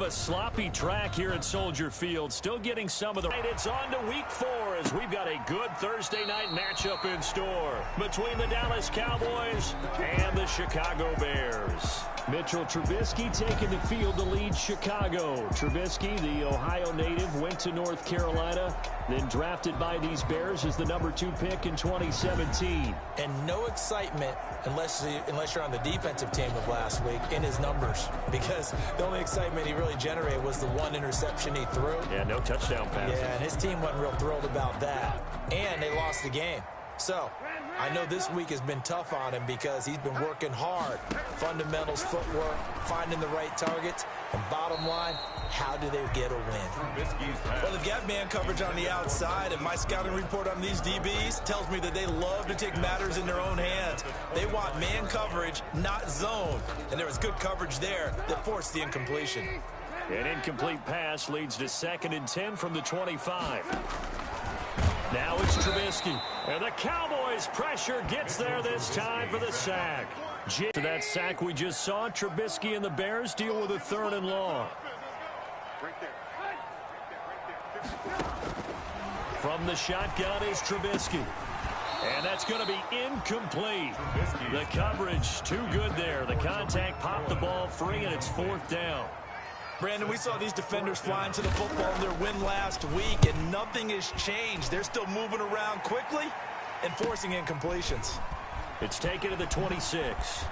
of a sloppy track here at Soldier Field. Still getting some of the... It's on to week 4 as we've got a good Thursday night matchup in store between the Dallas Cowboys and the Chicago Bears. Mitchell Trubisky taking the field to lead Chicago. Trubisky, the Ohio native, went to North Carolina, then drafted by these Bears as the number 2 pick in 2017. And no excitement unless you're on the defensive team of last week in his numbers, because the only excitement he really generated was the 1 interception he threw. Yeah, no touchdown passes. Yeah, and his team wasn't real thrilled about that. And they lost the game. So, I know this week has been tough on him because he's been working hard. Fundamentals, footwork, finding the right targets, and bottom line, how do they get a win? Well, they've got man coverage on the outside, and my scouting report on these DBs tells me that they love to take matters in their own hands. They want man coverage, not zone. And there was good coverage there that forced the incompletion. An incomplete pass leads to 2nd and 10 from the 25. Now it's Trubisky. And the Cowboys' pressure gets there this time for the sack. To that sack we just saw, Trubisky and the Bears deal with a 3rd and long. From the shotgun is Trubisky. And that's going to be incomplete. The coverage too good there. The contact popped the ball free, and it's 4th down. Brandon, we saw these defenders flying to the football in their win last week, and nothing has changed. They're still moving around quickly and forcing incompletions. It's taken to the 26.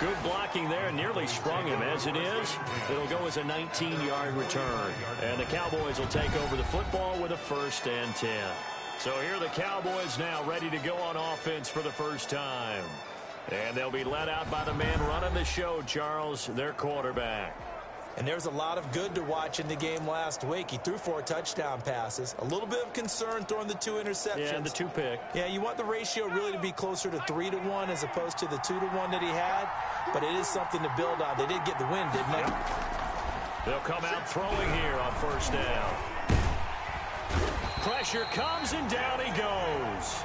Good blocking there, nearly sprung him. As it is, it'll go as a 19-yard return. And the Cowboys will take over the football with a 1st and 10. So here are the Cowboys now ready to go on offense for the first time. And they'll be led out by the man running the show, Charles, their quarterback. And there's a lot of good to watch in the game last week. He threw 4 touchdown passes. A little bit of concern throwing the 2 interceptions. Yeah, the 2 pick. Yeah, you want the ratio really to be closer to 3-1 as opposed to the 2-1 that he had. But it is something to build on. They did get the win, didn't they? They'll come out throwing here on 1st down. Pressure comes, and down he goes.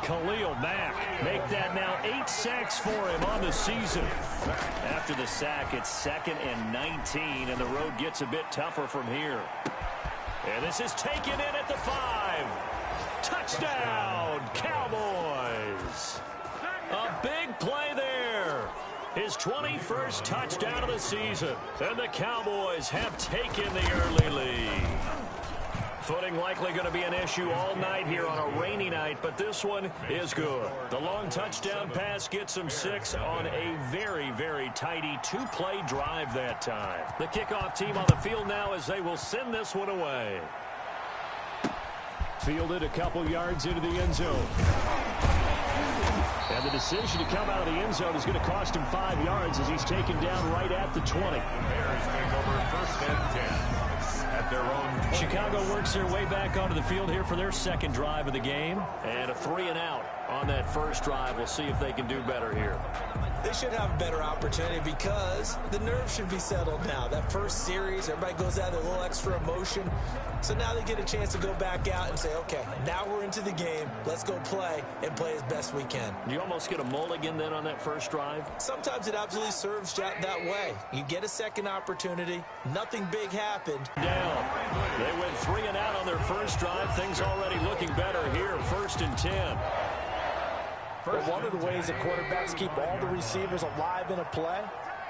Khalil Mack make that now 8 sacks for him on the season. After the sack, it's 2nd and 19, and the road gets a bit tougher from here. And this is taken in at the 5. Touchdown, Cowboys. A big play there. His 21st touchdown of the season. And the Cowboys have taken the early lead. Footing likely going to be an issue all night here on a rainy night, but this one is good. The long touchdown pass gets them 6 on a very, very tidy 2-play drive that time. The kickoff team on the field now as they will send this one away. Fielded a couple yards into the end zone. And the decision to come out of the end zone is going to cost him 5 yards as he's taken down right at the 20. The Bears take over 1st and 10. Their own. Chicago works their way back onto the field here for their 2nd drive of the game. And a 3-and-out on that 1st drive. We'll see if they can do better here. They should have a better opportunity because the nerves should be settled now. That first series, everybody goes out with a little extra emotion. So now they get a chance to go back out and say, okay, now we're into the game. Let's go play and play as best we can. You almost get a mulligan then on that 1st drive? Sometimes it absolutely serves that way. You get a 2nd opportunity. Nothing big happened. Down. They went 3-and-out on their 1st drive. Things already looking better here. 1st and 10. But one of the ways that quarterbacks keep all the receivers alive in a play,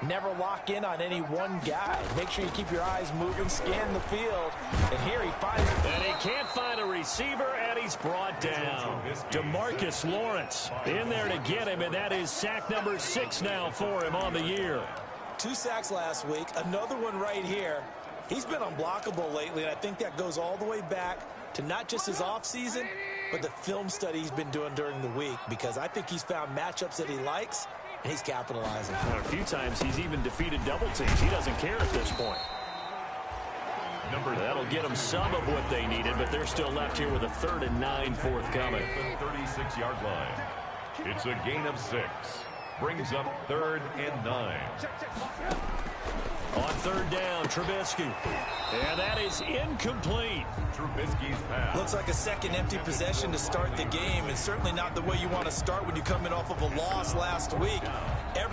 never lock in on any one guy. Make sure you keep your eyes moving, scan the field, and here he finds it. And he can't find a receiver, and he's brought down. DeMarcus Lawrence in there to get him, and that is sack number 6 now for him on the year. 2 sacks last week, another one right here. He's been unblockable lately, and I think that goes all the way back to not just his offseason, but the film study he's been doing during the week, because I think he's found matchups that he likes, and he's capitalizing. A few times he's even defeated double teams. He doesn't care at this point. That'll get them some of what they needed, but they're still left here with a 3rd and 9 forthcoming. 36-yard line. It's a gain of 6. Brings up 3rd and 9. On 3rd down, Trubisky. And that is incomplete. Trubisky's pass. Looks like a 2nd empty possession to start the game, and certainly not the way you want to start when you come in off of a loss last week.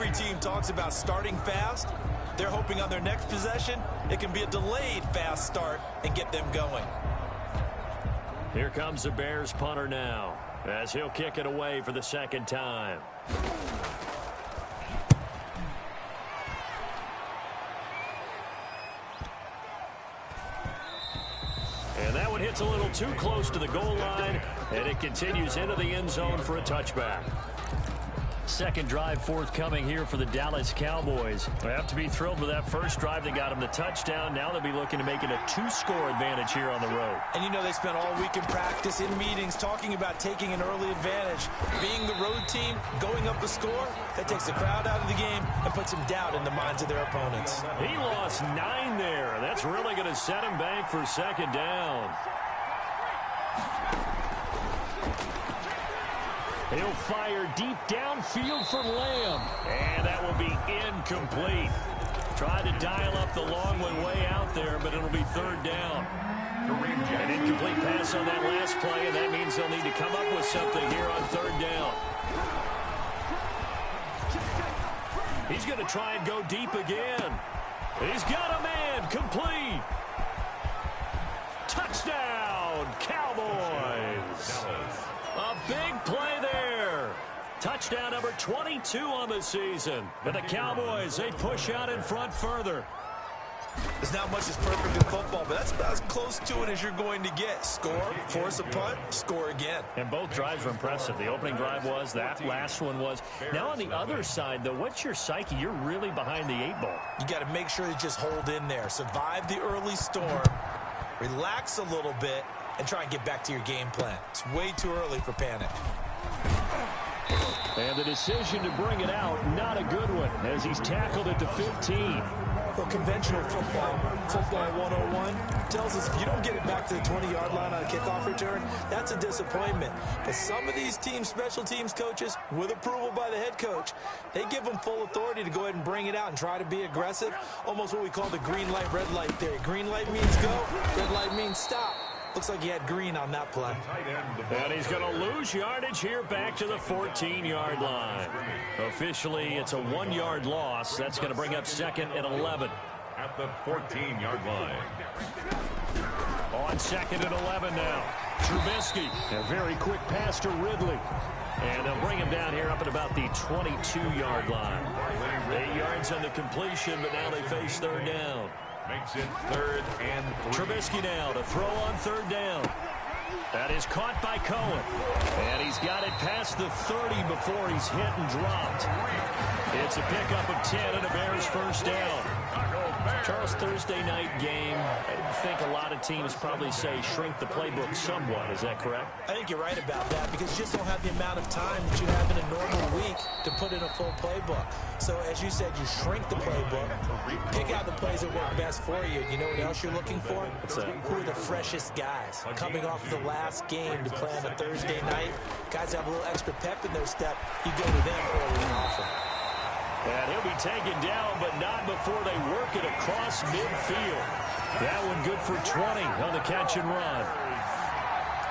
Every team talks about starting fast. They're hoping on their next possession, it can be a delayed fast start and get them going. Here comes the Bears punter now, as he'll kick it away for the second time. And that one hits a little too close to the goal line, and it continues into the end zone for a touchback. Second drive forthcoming here for the Dallas Cowboys. They have to be thrilled with that first drive. They got them the touchdown. Now they'll be looking to make it a 2-score advantage here on the road. And you know they spent all week in practice, in meetings, talking about taking an early advantage. Being the road team, going up a score, that takes the crowd out of the game and puts some doubt in the minds of their opponents. He lost 9 there. That's really going to set him back for second down. He'll fire deep downfield for Lamb. And that will be incomplete. Tried to dial up the long one way out there, but it'll be third down. An incomplete pass on that last play, and that means they'll need to come up with something here on third down. He's going to try and go deep again. He's got a man. Complete. Touchdown, Cowboys. A big play there. Touchdown number 22 on the season. And the Cowboys, they push out in front further. There's not much that's perfect in football, but that's about as close to it as you're going to get. Score, force a punt, score again. And both drives were impressive. The opening drive was, that last one was. Now on the other side, though, what's your psyche? You're really behind the 8-ball. You got to make sure you just hold in there. Survive the early storm. Relax a little bit. And try and get back to your game plan. It's way too early for panic. And the decision to bring it out, not a good one, as he's tackled at the 15. Well, conventional football 101, tells us if you don't get it back to the 20-yard line on a kickoff return, that's a disappointment. But some of these teams, special teams coaches, with approval by the head coach, they give them full authority to go ahead and bring it out and try to be aggressive. Almost what we call the green light, red light theory. Green light means go, red light means stop. Looks like he had green on that play. And he's going to lose yardage here back to the 14-yard line. Officially, it's a 1-yard loss. That's going to bring up second and 11. At the 14-yard line. On second and 11 now. Trubisky. A very quick pass to Ridley. And they'll bring him down here up at about the 22-yard line. 8 yards on the completion, but now they face third down. Makes it third and 3. Trubisky now to throw on third down. That is caught by Cohen. And he's got it past the 30 before he's hit and dropped. It's a pickup of 10 and a Bears first down. Charles, Thursday night game, I think a lot of teams probably say shrink the playbook somewhat. Is that correct? I think you're right about that because you just don't have the amount of time that you have in a normal week to put in a full playbook. So, as you said, you shrink the playbook, pick out the plays that work best for you. You know what else you're looking for? Who are the freshest guys? Coming off of the last game to play on a Thursday night, guys have a little extra pep in their step. You go to them early and often. And he'll be taken down, but not before they work it across midfield. That one good for 20 on the catch and run.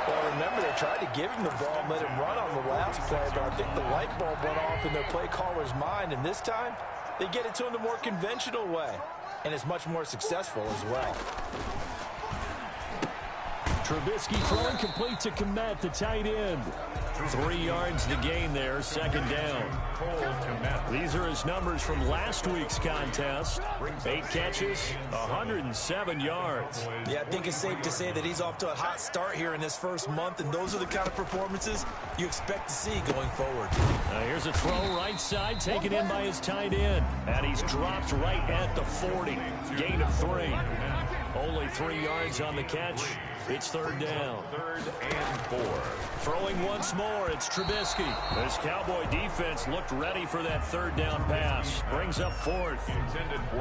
Well, remember, they tried to give him the ball and let him run on the last play, but I think the light bulb went off in their play caller's mind, and this time, they get it to him the more conventional way, and it's much more successful as well. Trubisky throwing complete to Kmet, the tight end. 3 yards the gain there, second down. These are his numbers from last week's contest. 8 catches, 107 yards. Yeah, I think it's safe to say that he's off to a hot start here in this first month, and those are the kind of performances you expect to see going forward. Here's a throw right side, taken in by his tight end. And he's dropped right at the 40. Gain of 3. Only 3 yards on the catch. It's third down. Third and 4. Throwing once more, it's Trubisky. This Cowboy defense looked ready for that third down pass. Brings up fourth.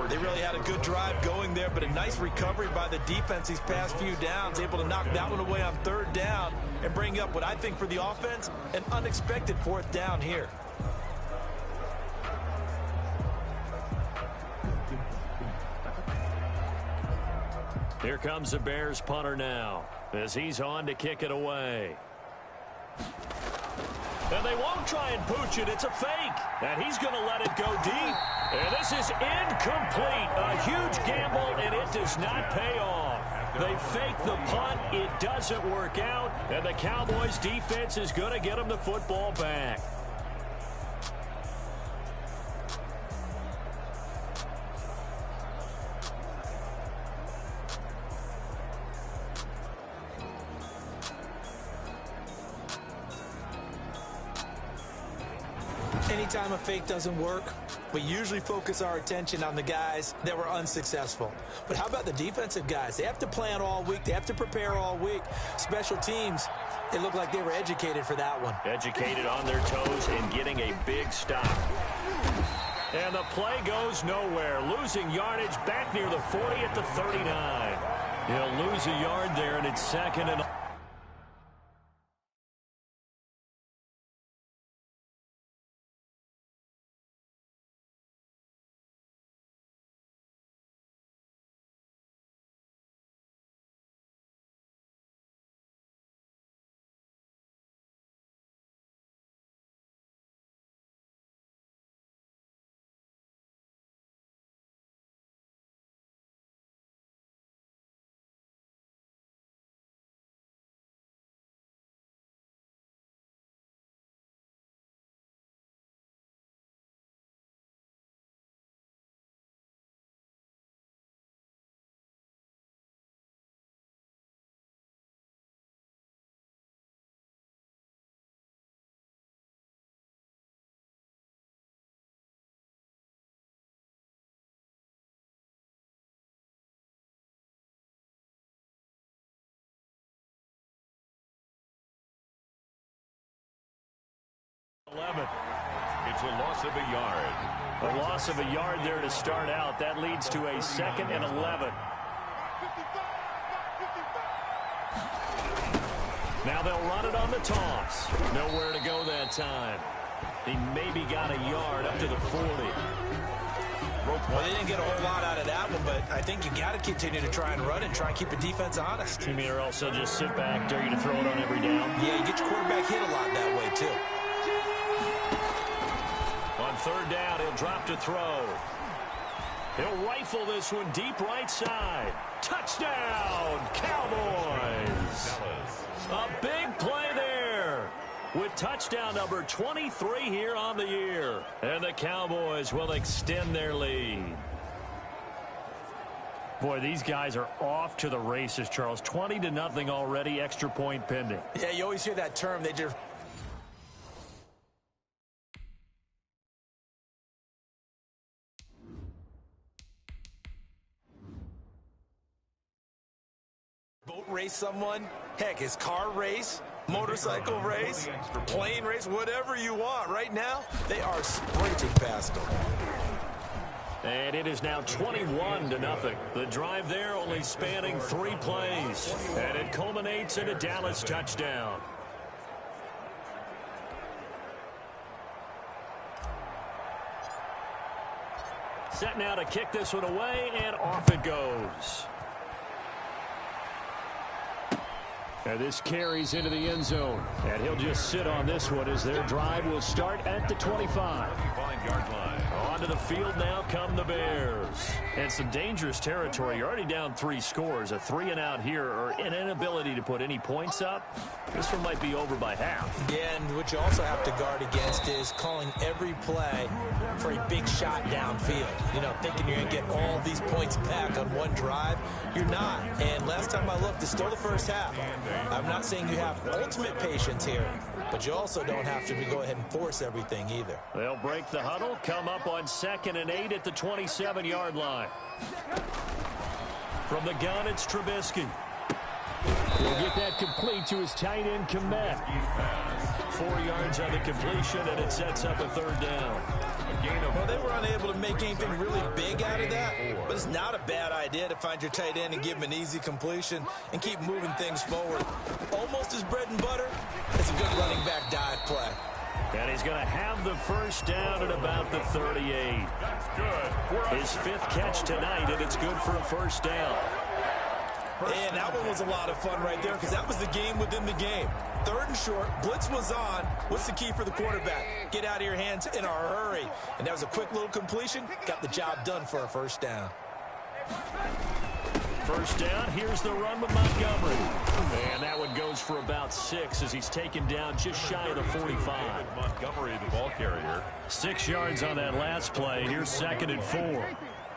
They really had a good drive going there, but a nice recovery by the defense these past few downs. Able to knock that one away on third down and bring up what I think for the offense, an unexpected fourth down here. Here comes the Bears punter now as he's on to kick it away. And they won't try and pooch it. It's a fake. And he's going to let it go deep. And this is incomplete. A huge gamble, and it does not pay off. They fake the punt. It doesn't work out. And the Cowboys' defense is going to get them the football back. Anytime a fake doesn't work, we usually focus our attention on the guys that were unsuccessful. But how about the defensive guys? They have to plan all week. They have to prepare all week. Special teams, it looked like they were educated for that one. Educated on their toes and getting a big stop. And the play goes nowhere. Losing yardage back near the 40 at the 39. He'll lose a yard there, and it's 2nd and 11. It's a loss of a yard. A loss of a yard there to start out. That leads to a 2nd and 11. Now they'll run it on the toss. Nowhere to go that time. He maybe got a yard up to the 40. Well, they didn't get a whole lot out of that one, but I think you got to continue to try and run and try and keep the defense honest. You mean or else they'll just sit back, dare you to throw it on every down? Yeah, you get your quarterback hit a lot that way, too. On 3rd down, he'll drop to throw. He'll rifle this one deep right side. Touchdown, Cowboys. A big play there with touchdown number 23 here on the year. And the Cowboys will extend their lead. Boy, these guys are off to the races, Charles. 20-0 already, extra point pending. Yeah, you always hear that term. They just... boat race someone, heck, his car race, motorcycle race, plane race, whatever you want. Right now, they are sprinting past them. And it is now 21-0. The drive there only spanning 3 plays. And it culminates in a Dallas touchdown. Set now to kick this one away, and off it goes. And this carries into the end zone. And he'll just sit on this one as their drive will start at the 25. 25-yard line. Onto the field now come the Bears. And some dangerous territory. You're already down 3 scores. A 3-and-out here, or an inability to put any points up. This one might be over by half. Yeah, and what you also have to guard against is calling every play for a big shot downfield. You know, thinking you're going to get all these points back on one drive. You're not. And last time I looked, it's still the first half. I'm not saying you have ultimate patience here, but you also don't have to go ahead and force everything either. They'll break the huddle, come up on 2nd and 8 at the 27-yard line. From the gun, it's Trubisky. He'll get that complete to his tight end, Komet. 4 yards on the completion, and it sets up a 3rd down. Well, they were unable to make anything really big out of that, but it's not a bad idea to find your tight end and give him an easy completion and keep moving things forward. Almost as bread and butter as a good running back dive play. And he's going to have the first down at about the 38. That's good. His 5th catch tonight, and it's good for a first down. And that one was a lot of fun right there because that was the game within the game. 3rd and short, blitz was on. What's the key for the quarterback? Get out of your hands in a hurry. And that was a quick little completion. Got the job done for a first down. First down, here's the run with Montgomery. And that one goes for about 6 as he's taken down just shy of the 45. Montgomery, the ball carrier. 6 yards on that last play. Here's 2nd and 4.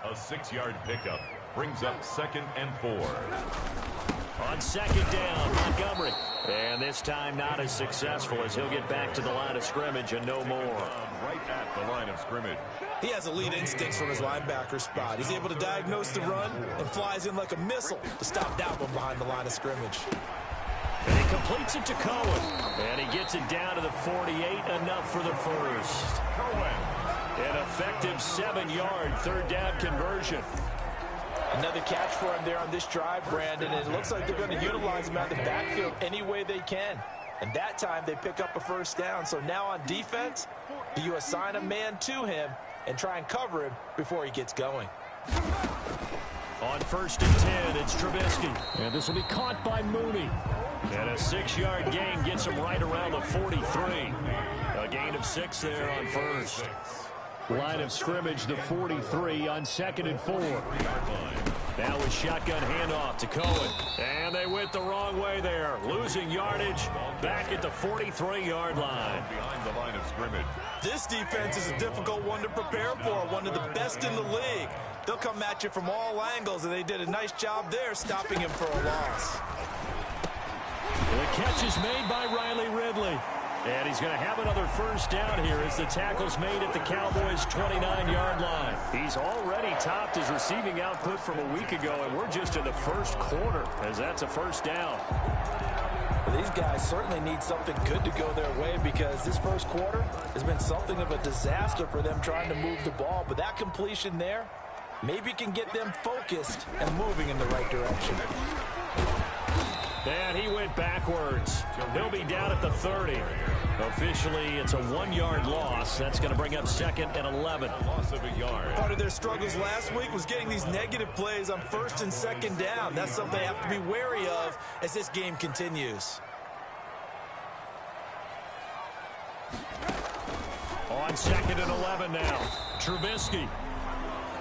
A 6-yard pickup brings up 2nd and 4. On 2nd down, Montgomery. And this time not as successful as he'll get back to the line of scrimmage and no more. Right at the line of scrimmage. He has elite instincts from his linebacker spot. He's able to diagnose the run and flies in like a missile to stop that one behind the line of scrimmage. And he completes it to Cohen. And he gets it down to the 48, enough for the first. An effective 7-yard 3rd down conversion. Another catch for him there on this drive, Brandon, and it looks like they're going to utilize him out of the backfield any way they can. And that time they pick up a first down. So now on defense, do you assign a man to him and try and cover him before he gets going? On 1st and 10, it's Trubisky. And this will be caught by Mooney. And a 6-yard gain gets him right around the 43. A gain of 6 there on first. Line of scrimmage, the 43 on 2nd and 4. Now with shotgun handoff to Cohen. And they went the wrong way there. Losing yardage back at the 43-yard line. Behind the line of scrimmage. This defense is a difficult one to prepare for, one of the best in the league. They'll come at you from all angles, and they did a nice job there stopping him for a loss. The catch is made by Riley Ridley. And he's going to have another first down here as the tackle's made at the Cowboys' 29-yard line. He's already topped his receiving output from a week ago, and we're just in the first quarter as that's a first down. Well, these guys certainly need something good to go their way because this first quarter has been something of a disaster for them trying to move the ball. But that completion there maybe can get them focused and moving in the right direction. And he went backwards. He'll be down at the 30. Officially, it's a 1-yard loss. That's going to bring up 2nd and 11. Loss of a yard. Part of their struggles last week was getting these negative plays on 1st and 2nd down. That's something they have to be wary of as this game continues. On 2nd and 11 now, Trubisky.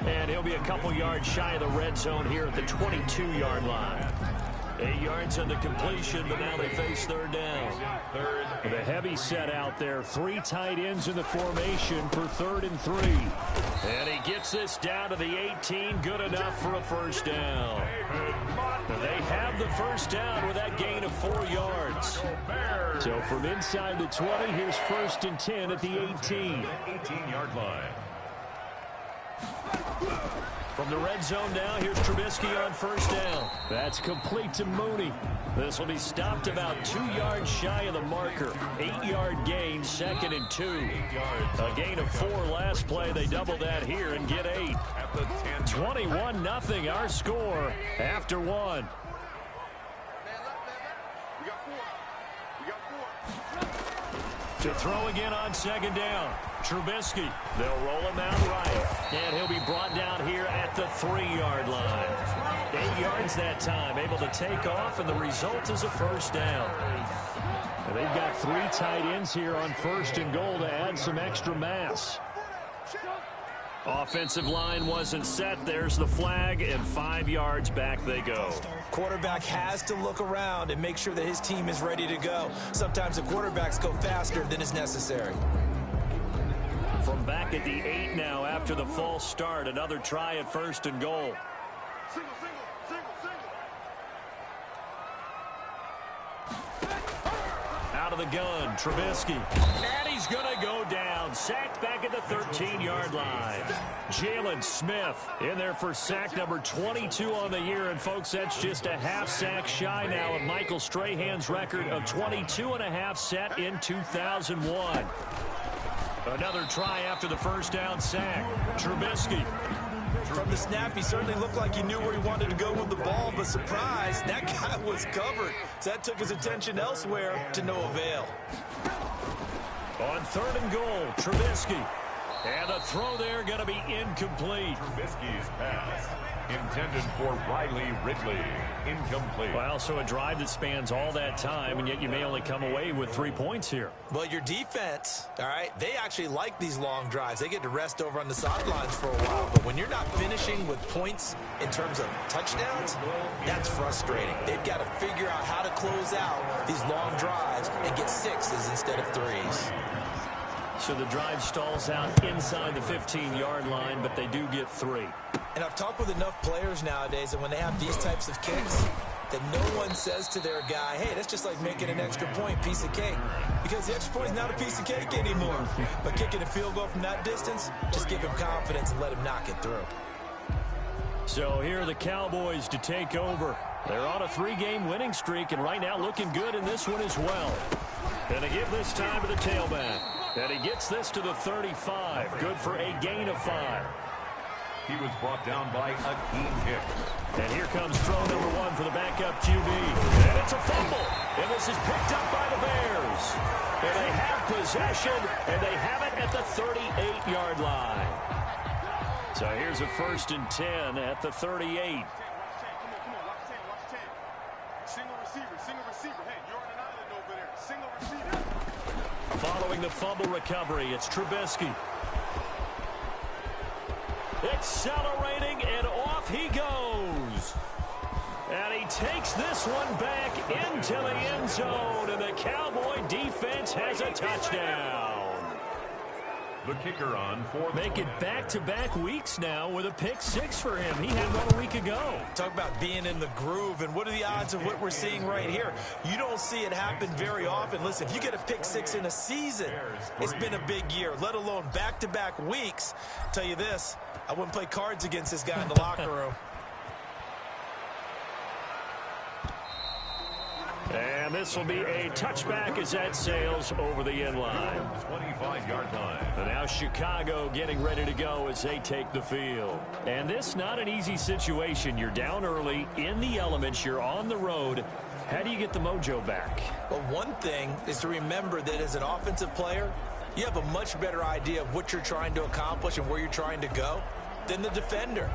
And he'll be a couple yards shy of the red zone here at the 22-yard line. 8 yards on the completion, but now they face 3rd down. The heavy set out there. 3 tight ends in the formation for 3rd and 3. And he gets this down to the 18. Good enough for a first down. They have the first down with that gain of 4 yards. So from inside the 20, here's 1st and 10 at the 18. 18-yard line. From the red zone now, here's Trubisky on first down. That's complete to Mooney. This will be stopped about 2 yards shy of the marker. 8-yard gain, 2nd and 2. A gain of 4 last play. They double that here and get 8. 21-0 our score after 1. To throw again on 2nd down. Trubisky. They'll roll him out right. And he'll be brought down here at the 3-yard line. 8 yards that time. Able to take off, and the result is a first down. And they've got 3 tight ends here on 1st and goal to add some extra mass. Offensive line wasn't set. There's the flag, and 5 yards back they go. Quarterback has to look around and make sure that his team is ready to go. Sometimes the quarterbacks go faster than is necessary. From back at the 8 now after the false start, another try at 1st and goal. Out of the gun, Trubisky. And he's going to go down. Sacked back at the 13-yard line. Jalen Smith in there for sack number 22 on the year. And, folks, that's just a half sack shy now of Michael Strahan's record of 22.5 set in 2001. Another try after the first down sack. Trubisky. From the snap, he certainly looked like he knew where he wanted to go with the ball, but surprise, that guy was covered. So that took his attention elsewhere to no avail. On 3rd and goal, Trubisky. And the throw there going to be incomplete. Trubisky's pass Intended for Riley Ridley. Incomplete. Well, so a drive that spans all that time, and yet you may only come away with 3 points here. Well, your defense, all right, they actually like these long drives. They get to rest over on the sidelines for a while. But when you're not finishing with points in terms of touchdowns, that's frustrating. They've got to figure out how to close out these long drives and get sixes instead of threes. So the drive stalls out inside the 15-yard line, but they do get 3. And I've talked with enough players nowadays that when they have these types of kicks, that no one says to their guy, hey, that's just like making an extra point, piece of cake. Because the extra point is not a piece of cake anymore. But kicking a field goal from that distance, just give him confidence and let him knock it through. So here are the Cowboys to take over. They're on a 3-game winning streak, and right now looking good in this one as well. And they give this time to the tailback. And he gets this to the 35. Good for a gain of 5. He was brought down by Akeem Hicks. And here comes throw number 1 for the backup QB. And it's a fumble. And this is picked up by the Bears. And they have possession, and they have it at the 38-yard line. So here's a 1st and 10 at the 38. Following the fumble recovery, it's Trubisky. Accelerating, and off he goes. And he takes this one back into the end zone, and the Cowboy defense has a touchdown. The kicker on for Make it back-to-back weeks now with a pick 6 for him. He had one a week ago. Talk about being in the groove, and what are the odds of what we're seeing right here? You don't see it happen very often. Listen, if you get a pick 6 in a season, it's been a big year, let alone back-to-back weeks. I'll tell you this, I wouldn't play cards against this guy in the locker room. And this will be a touchback as that sails over the end line. 25-yard line. And now Chicago getting ready to go as they take the field. And this not an easy situation. You're down early, in the elements, you're on the road. How do you get the mojo back? Well, one thing is to remember that as an offensive player, you have a much better idea of what you're trying to accomplish and where you're trying to go than the defender.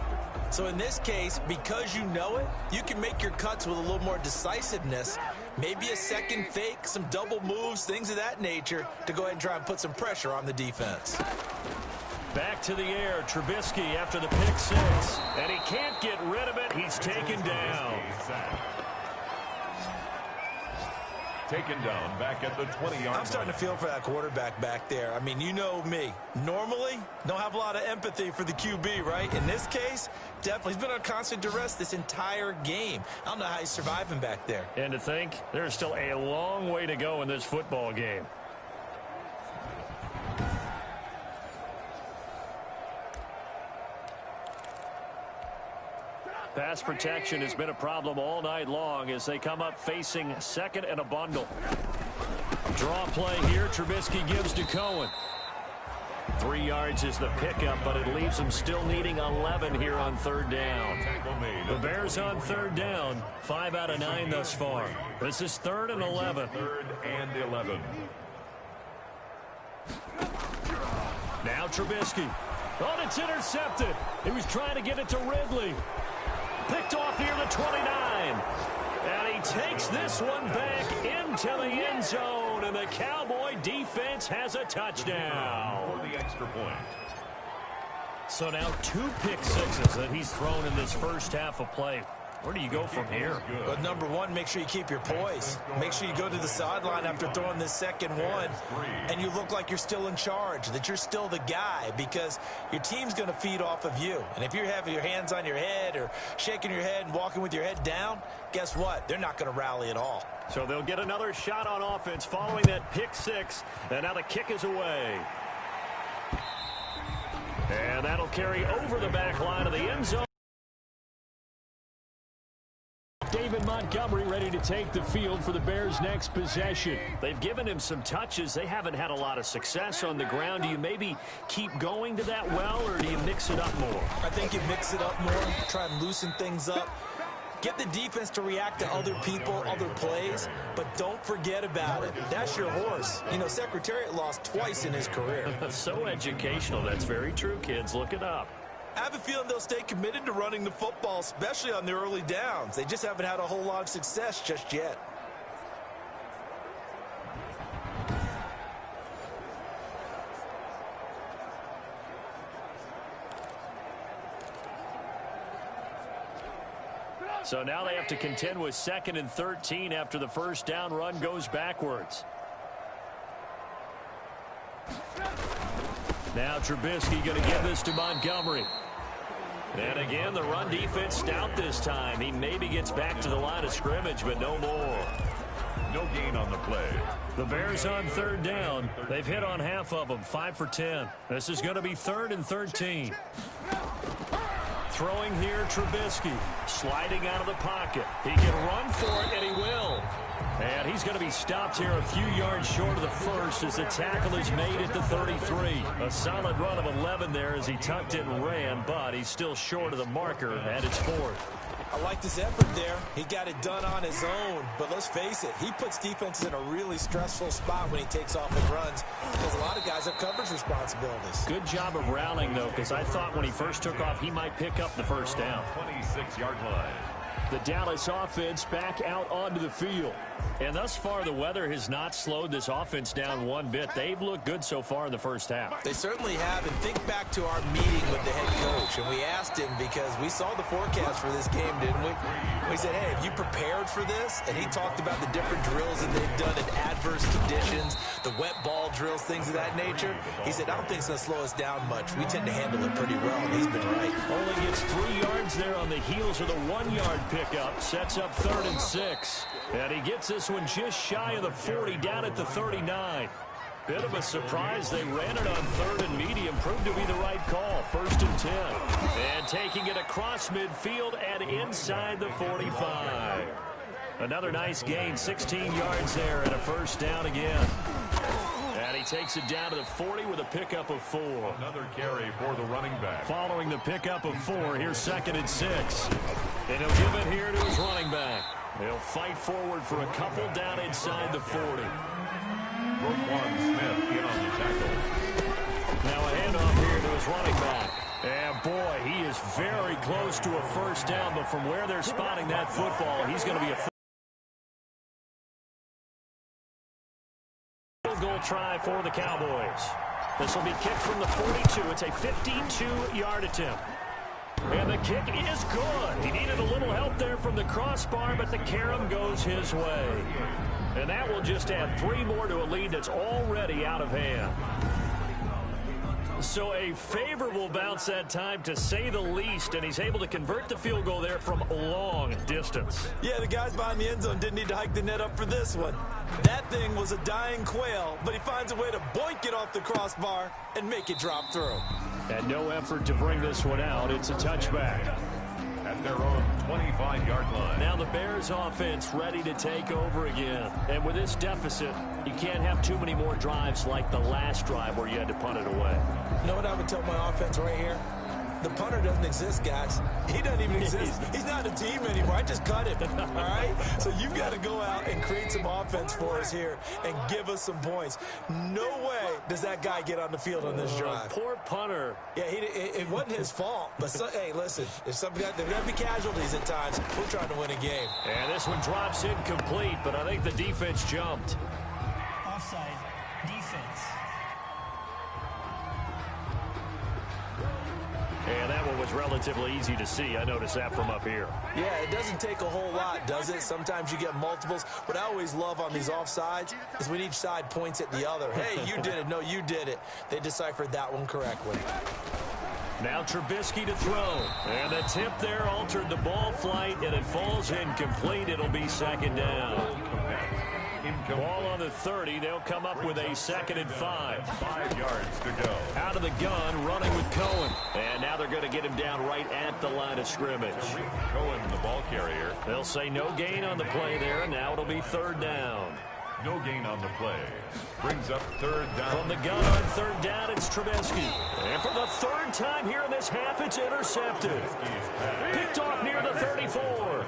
So in this case, because you know it, you can make your cuts with a little more decisiveness. Maybe a second fake, some double moves, things of that nature to go ahead and try and put some pressure on the defense. Back to the air, Trubisky after the pick 6. And he can't get rid of it. He's taken down. Taken down back at the 20-yard line. I'm starting to feel for that quarterback back there. I mean, you know me. Normally, don't have a lot of empathy for the QB, right? In this case, definitely. He's been under constant duress this entire game. I don't know how he's surviving back there. And to think, there's still a long way to go in this football game. Pass protection has been a problem all night long as they come up facing 2nd and a bundle. Draw play here. Trubisky gives to Cohen. 3 yards is the pickup, but it leaves them still needing 11 here on 3rd down. The Bears on 3rd down, 5 out of 9 thus far. This is 3rd and 11. 3rd and 11. Now Trubisky. Oh, it's intercepted. He was trying to get it to Ridley. Picked off near the 29. And he takes this one back into the end zone. And the Cowboy defense has a touchdown. For the extra point. So now 2 pick 6s that he's thrown in this first half of play. Where do you go from here? But number one, make sure you keep your poise. Make sure you go to the sideline after throwing this second one, and you look like you're still in charge, that you're still the guy, because your team's going to feed off of you. And if you're having your hands on your head or shaking your head and walking with your head down, guess what? They're not going to rally at all. So they'll get another shot on offense following that pick 6, and now the kick is away. And that'll carry over the back line of the end zone. David Montgomery ready to take the field for the Bears' next possession. They've given him some touches. They haven't had a lot of success on the ground. Do you maybe keep going to that well, or do you mix it up more? I think you mix it up more, try and loosen things up. Get the defense to react to other people, other plays, but don't forget about it. That's your horse. You know, Secretariat lost twice in his career. So educational. That's very true, kids. Look it up. I have a feeling they'll stay committed to running the football, especially on the early downs. They just haven't had a whole lot of success just yet. So now they have to contend with 2nd and 13 after the first down run goes backwards. Now Trubisky going to give this to Montgomery. And again, the run defense stout this time. He maybe gets back to the line of scrimmage, but no more. No gain on the play. The Bears on 3rd down. They've hit on half of them, 5 for 10. This is going to be 3rd and 13. Throwing here, Trubisky. Sliding out of the pocket. He can run for it, and he will. And he's going to be stopped here a few yards short of the first as the tackle is made at the 33. A solid run of 11 there as he tucked it and ran, but he's still short of the marker at its 4th. I liked his effort there. He got it done on his own. But let's face it, he puts defenses in a really stressful spot when he takes off and runs because a lot of guys have coverage responsibilities. Good job of rallying, though, because I thought when he first took off, he might pick up the first down. 26-yard line. The Dallas offense back out onto the field. And thus far, the weather has not slowed this offense down one bit. They've looked good so far in the first half. They certainly have. And think back to our meeting with the head coach. And we asked him because we saw the forecast for this game, didn't we? We said, hey, have you prepared for this? And he talked about the different drills that they've done in adverse conditions, the wet ball drills, things of that nature. He said, I don't think it's going to slow us down much. We tend to handle it pretty well. And he's been right. Only gets 3 yards there on the heels of the 1-yard pickup. Sets up 3rd and 6. And he gets this one just shy of the 40 down at the 39. Bit of a surprise. They ran it on 3rd and medium. Proved to be the right call. 1st and 10. And taking it across midfield and inside the 45. Another nice gain. 16 yards there and a first down again. And he takes it down to the 40 with a pickup of 4. Another carry for the running back. Following the pickup of 4, here's 2nd and 6. And he'll give it here to his running back. He'll fight forward for a couple down inside the 40. Roquan Smith in on the tackle. Now a handoff here to his running back. And boy, he is very close to a first down, but from where they're spotting that football, he's going to be a field goal try for the Cowboys. This will be kicked from the 42. It's a 52-yard attempt. And the kick is good. He needed a little help there from the crossbar, but the carom goes his way. And that will just add 3 more to a lead that's already out of hand. So a favorable bounce that time, to say the least, and he's able to convert the field goal there from a long distance. Yeah, the guys behind the end zone didn't need to hike the net up for this one. That thing was a dying quail, but he finds a way to boink it off the crossbar and make it drop through. And no effort to bring this one out. It's a touchback. At their own 25-yard line. Now the Bears offense ready to take over again. And with this deficit, you can't have too many more drives like the last drive where you had to punt it away. You know what I would tell my offense right here? The punter doesn't exist, guys. He doesn't even exist. He's not a team anymore. I just cut him, all right? So you've got to go out and create some offense for us here and give us some points. No way does that guy get on the field on this drive. Poor punter. Yeah, it wasn't his fault. But, hey, listen, there's got to be casualties at times. We're trying to win a game. And this one drops incomplete, but I think the defense jumped. Offside, defense. And that one was relatively easy to see. I noticed that from up here. Yeah, it doesn't take a whole lot, does it? Sometimes you get multiples. What I always love on these offsides is when each side points at the other. Hey, you did it. No, you did it. They deciphered that one correctly. Now Trubisky to throw. And the tip there altered the ball flight, and it falls incomplete. It'll be 2nd down. Ball on the 30. They'll come up with a 2nd and 5. 5 yards to go. Out of the gun, running with Cohen. And now they're going to get him down right at the line of scrimmage. Cohen, the ball carrier. They'll say no gain on the play there. Now it'll be 3rd down. No gain on the play. Brings up 3rd down. From the gun on 3rd down, it's Trubisky. And for the 3rd time here in this half, it's intercepted. Picked off near the 34.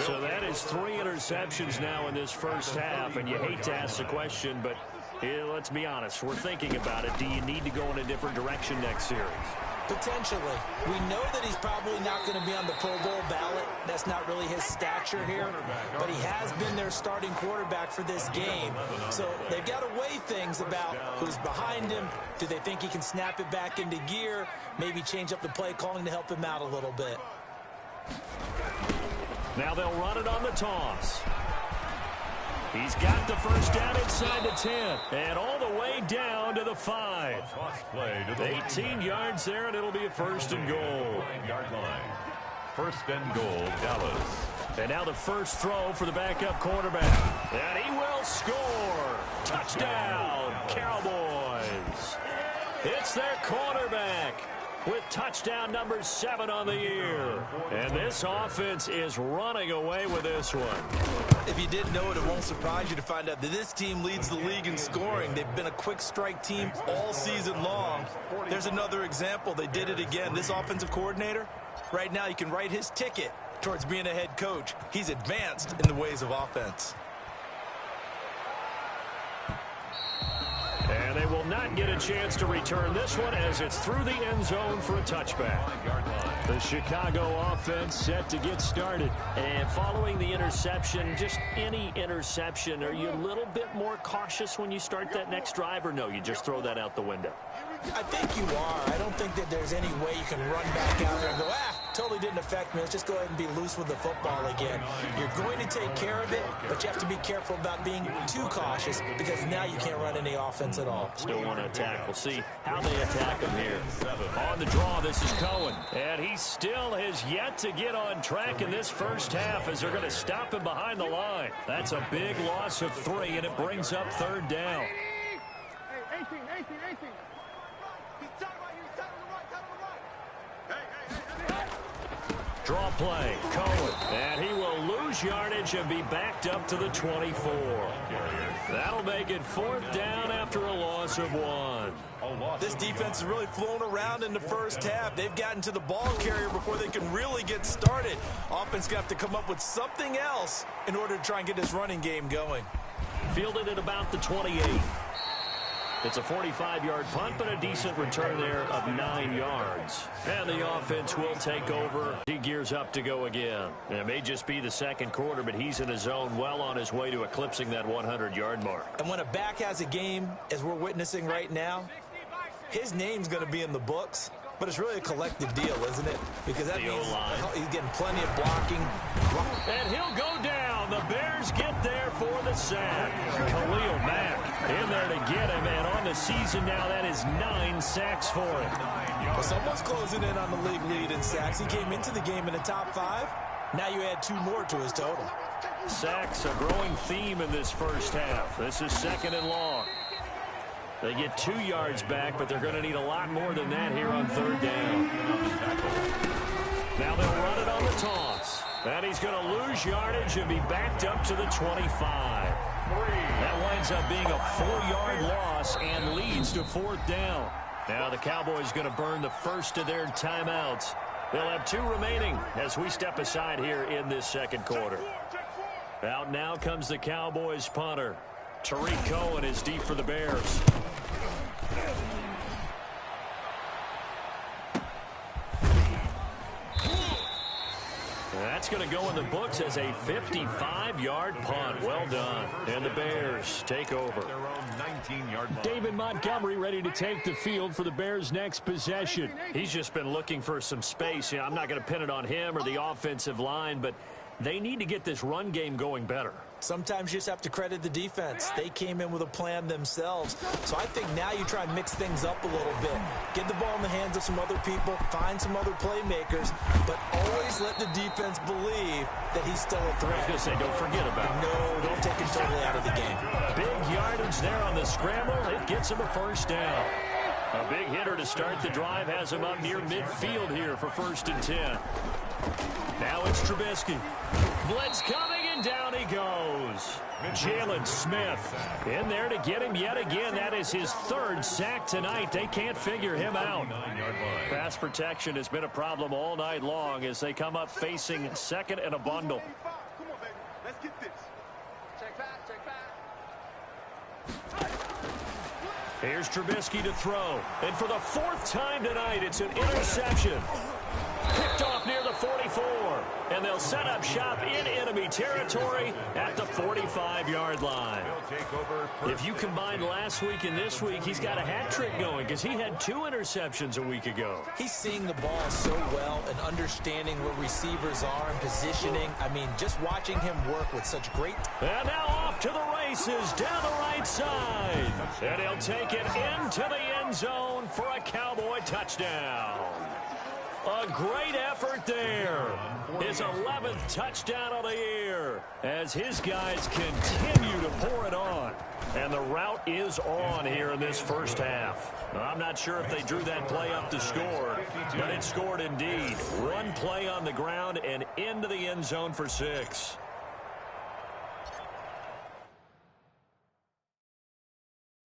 So that is 3 interceptions now in this first half, and you hate to ask the question, but let's be honest. We're thinking about it. Do you need to go in a different direction next series? Potentially. We know that he's probably not going to be on the Pro Bowl ballot. That's not really his stature here. But he has been their starting quarterback for this game. So they've got to weigh things about who's behind him. Do they think he can snap it back into gear? Maybe change up the play calling to help him out a little bit. Now they'll run it on the toss. He's got the first down inside the 10 and all the way down to the 5. 18 yards there, and it'll be a first and goal. First and goal, Dallas. And now the first throw for the backup quarterback. And he will score. Touchdown, Cowboys. It's their quarterback with touchdown number 7 on the year. And this offense is running away with this one. If you didn't know it, it won't surprise you to find out that this team leads the league in scoring. They've been a quick strike team all season long. There's another example. They did it again. This offensive coordinator, right now, you can write his ticket towards being a head coach. He's advanced in the ways of offense. And they will not get a chance to return this one as it's through the end zone for a touchback. The Chicago offense set to get started. And following the interception, just any interception, are you a little bit more cautious when you start that next drive, or no, you just throw that out the window? I think you are. I don't think that there's any way you can run back out there and go, totally didn't affect me. Let's just go ahead and be loose with the football again. You're going to take care of it, but you have to be careful about being too cautious because now you can't run any offense at all. Still want to attack. We'll see how they attack him here. On the draw, this is Cohen. And he still has yet to get on track in this first half as they're going to stop him behind the line. That's a big loss of 3, and it brings up third down. Draw play, Cohen, and he will lose yardage and be backed up to the 24. That'll make it 4th down after a loss of 1. This defense has really flown around in the first half. They've gotten to the ball carrier before they can really get started. Offense got to come up with something else in order to try and get this running game going. Fielded at about the 28. It's a 45-yard punt, but a decent return there of 9 yards. And the offense will take over. He gears up to go again. It may just be the second quarter, but he's in the zone well on his way to eclipsing that 100-yard mark. And when a back has a game, as we're witnessing right now, his name's going to be in the books. But it's really a collective deal, isn't it? Because that means he's getting plenty of blocking. And he'll go down. The Bears get there for the sack. Khalil Mack in there to get him. And on the season now, that is 9 sacks for him. Well, someone's closing in on the league lead in sacks. He came into the game in the top 5. Now you add 2 more to his total. Sacks, a growing theme in this first half. This is 2nd and long. They get 2 yards back, but they're going to need a lot more than that here on 3rd down. Now they'll run it on the toss. And he's going to lose yardage and be backed up to the 25. That winds up being a 4-yard loss and leads to 4th down. Now the Cowboys going to burn the first of their timeouts. They'll have 2 remaining as we step aside here in this second quarter. Out now comes the Cowboys punter. Tariq Cohen is deep for the Bears. That's going to go in the books as a 55-yard punt. Well done. And the Bears take over. David Montgomery ready to take the field for the Bears' next possession. He's just been looking for some space. I'm not going to pin it on him or the offensive line, but they need to get this run game going better. Sometimes you just have to credit the defense. They came in with a plan themselves. So I think now you try and mix things up a little bit. Get the ball in the hands of some other people, find some other playmakers, but always let the defense believe that he's still a threat. I was going to say, don't forget about it. No, don't take him totally out of the game. Big yardage there on the scramble. It gets him a first down. A big hitter to start the drive has him up near midfield here for 1st and 10. Now it's Trubisky. Blitz coming, and down he goes. Jalen Smith in there to get him yet again. That is his 3rd sack tonight. They can't figure him out. Pass protection has been a problem all night long as they come up facing 2nd and a bundle. Let's get this. Check back, check back. Here's Trubisky to throw. And for the fourth time tonight, it's an interception. Picked off near the 44. And they'll set up shop in enemy territory at the 45-yard line. If you combine last week and this week, he's got a hat trick going because he had 2 interceptions a week ago. He's seeing the ball so well and understanding where receivers are and positioning. I mean, just watching him work with such great... And now off to the races down the right side. And he'll take it into the end zone for a Cowboy touchdown. A great effort there. His 11th touchdown of the year as his guys continue to pour it on. And the route is on here in this first half. I'm not sure if they drew that play up to score, but it scored indeed. One play on the ground and into the end zone for 6.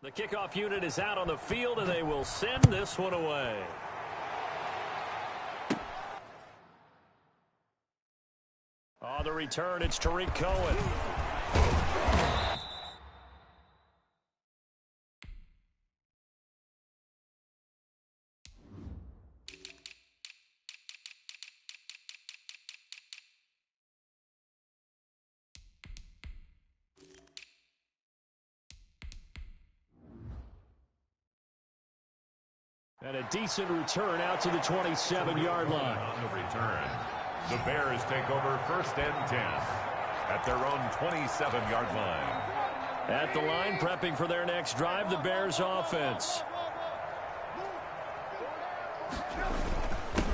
The kickoff unit is out on the field, and they will send this one away. On the return, it's Tariq Cohen. And a decent return out to the 27-yard line. On the return, the Bears take over 1st and 10 at their own 27-yard line. At the line, prepping for their next drive, the Bears offense.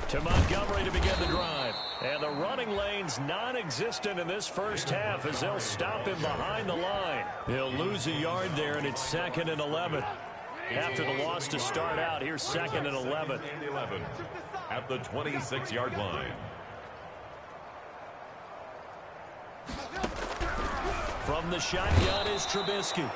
To Montgomery to begin the drive. And the running lane's non-existent in this first half as they'll stop him behind the line. He'll lose a yard there, and it's 2nd and 11. After the loss to start out, here's 2nd and 11. At the 26-yard line. From the shotgun is Trubisky.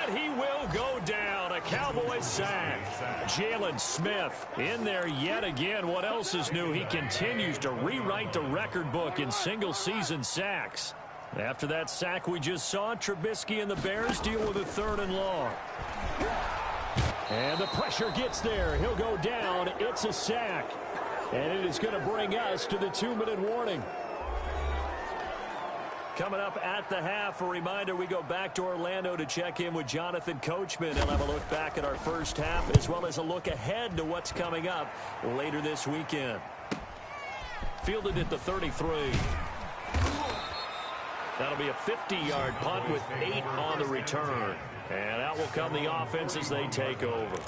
And he will go down. A Cowboy sack. Jalen Smith in there yet again. What else is new? He continues to rewrite the record book in single-season sacks. After that sack we just saw, Trubisky and the Bears deal with a 3rd and long. And the pressure gets there. He'll go down. It's a sack. And it is going to bring us to the 2-minute warning. Coming up at the half, a reminder, we go back to Orlando to check in with Jonathan Coachman. He'll have a look back at our first half as well as a look ahead to what's coming up later this weekend. Fielded at the 33. That'll be a 50-yard punt with 8 on the return. And out will come the offense as they take over.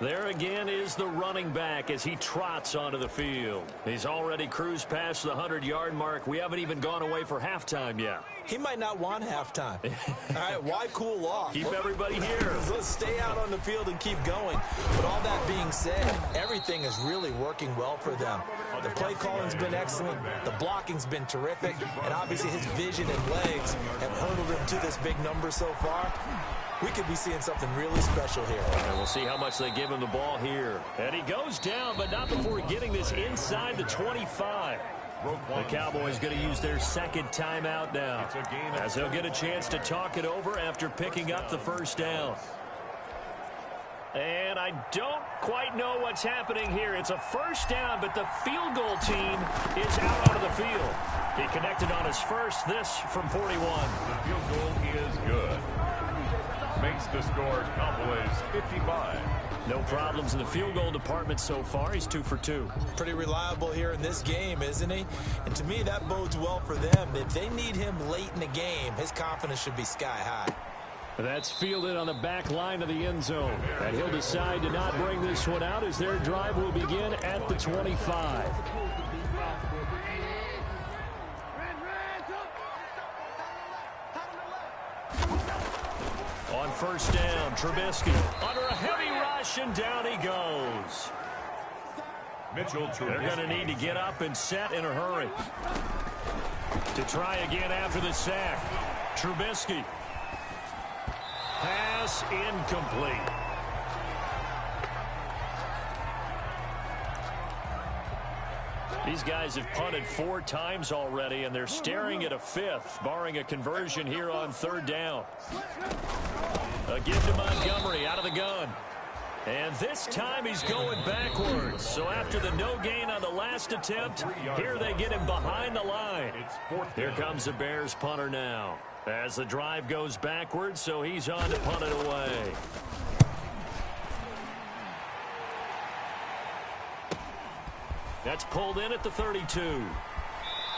There again is the running back as he trots onto the field. He's already cruised past the 100-yard mark. We haven't even gone away for halftime yet. He might not want halftime. All right, why cool off? Keep everybody here. Let's stay out on the field and keep going. But all that being said, everything is really working well for them. The play calling's been excellent. The blocking's been terrific. And obviously his vision and legs have hurdled him to this big number so far. We could be seeing something really special here. And we'll see how much they give him the ball here. And he goes down, but not before getting this inside the 25. The Cowboys going to use their 2nd timeout now, as they'll get a chance to talk it over after picking up the first down. And I don't quite know what's happening here. It's a first down, but the field goal team is out onto the field. He connected on his first, this from 41. The field goal is good. Makes the score Cowboys 55. No problems in the field goal department so far. He's 2 for 2. Pretty reliable here in this game, isn't he? And to me, that bodes well for them. If they need him late in the game, his confidence should be sky high. That's fielded on the back line of the end zone. And he'll decide to not bring this one out as their drive will begin at the 25. On first down, Trubisky under a heavy rush, and down he goes. Mitchell Trubisky. They're going to need to get up and set in a hurry. To try again after the sack. Trubisky. Pass incomplete. These guys have punted 4 times already, and they're staring at a 5th, barring a conversion here on 3rd down. A give to Montgomery out of the gun. And this time he's going backwards. So after the no gain on the last attempt, here they get him behind the line. Here comes the Bears punter now. As the drive goes backwards, so he's on to punt it away. That's pulled in at the 32.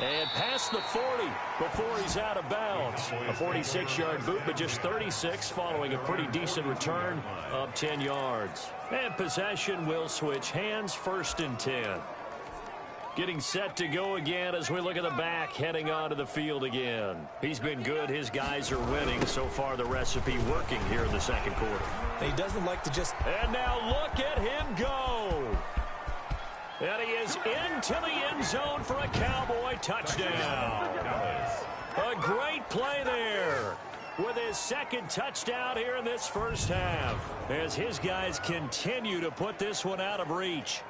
And past the 40 before he's out of bounds. A 46-yard boot, but just 36 following a pretty decent return of 10 yards. And possession will switch hands, 1st and 10. Getting set to go again as we look at the back heading onto the field again. He's been good. His guys are winning. So far the recipe working here in the 2nd quarter. He doesn't like to just... And now look at him go. And he is into the end zone for a Cowboy touchdown. A great play there with his 2nd touchdown here in this 1st half as his guys continue to put this one out of reach.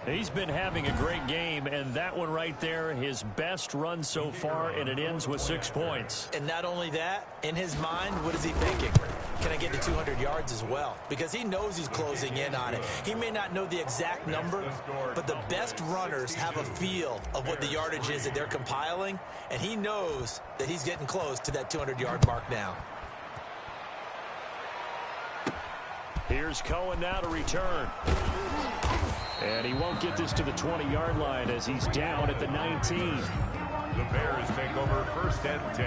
He's been having a great game, and that one right there, his best run so far, and it ends with 6 points. And not only that, in his mind, what is he thinking? Can I get to 200 yards as well? Because he knows he's closing in on it. He may not know the exact number, but the best runners have a feel of what the yardage is that they're compiling, and he knows that he's getting close to that 200-yard mark now. Here's Cohen now to return. And he won't get this to the 20-yard line as he's down at the 19. The Bears take over 1st and 10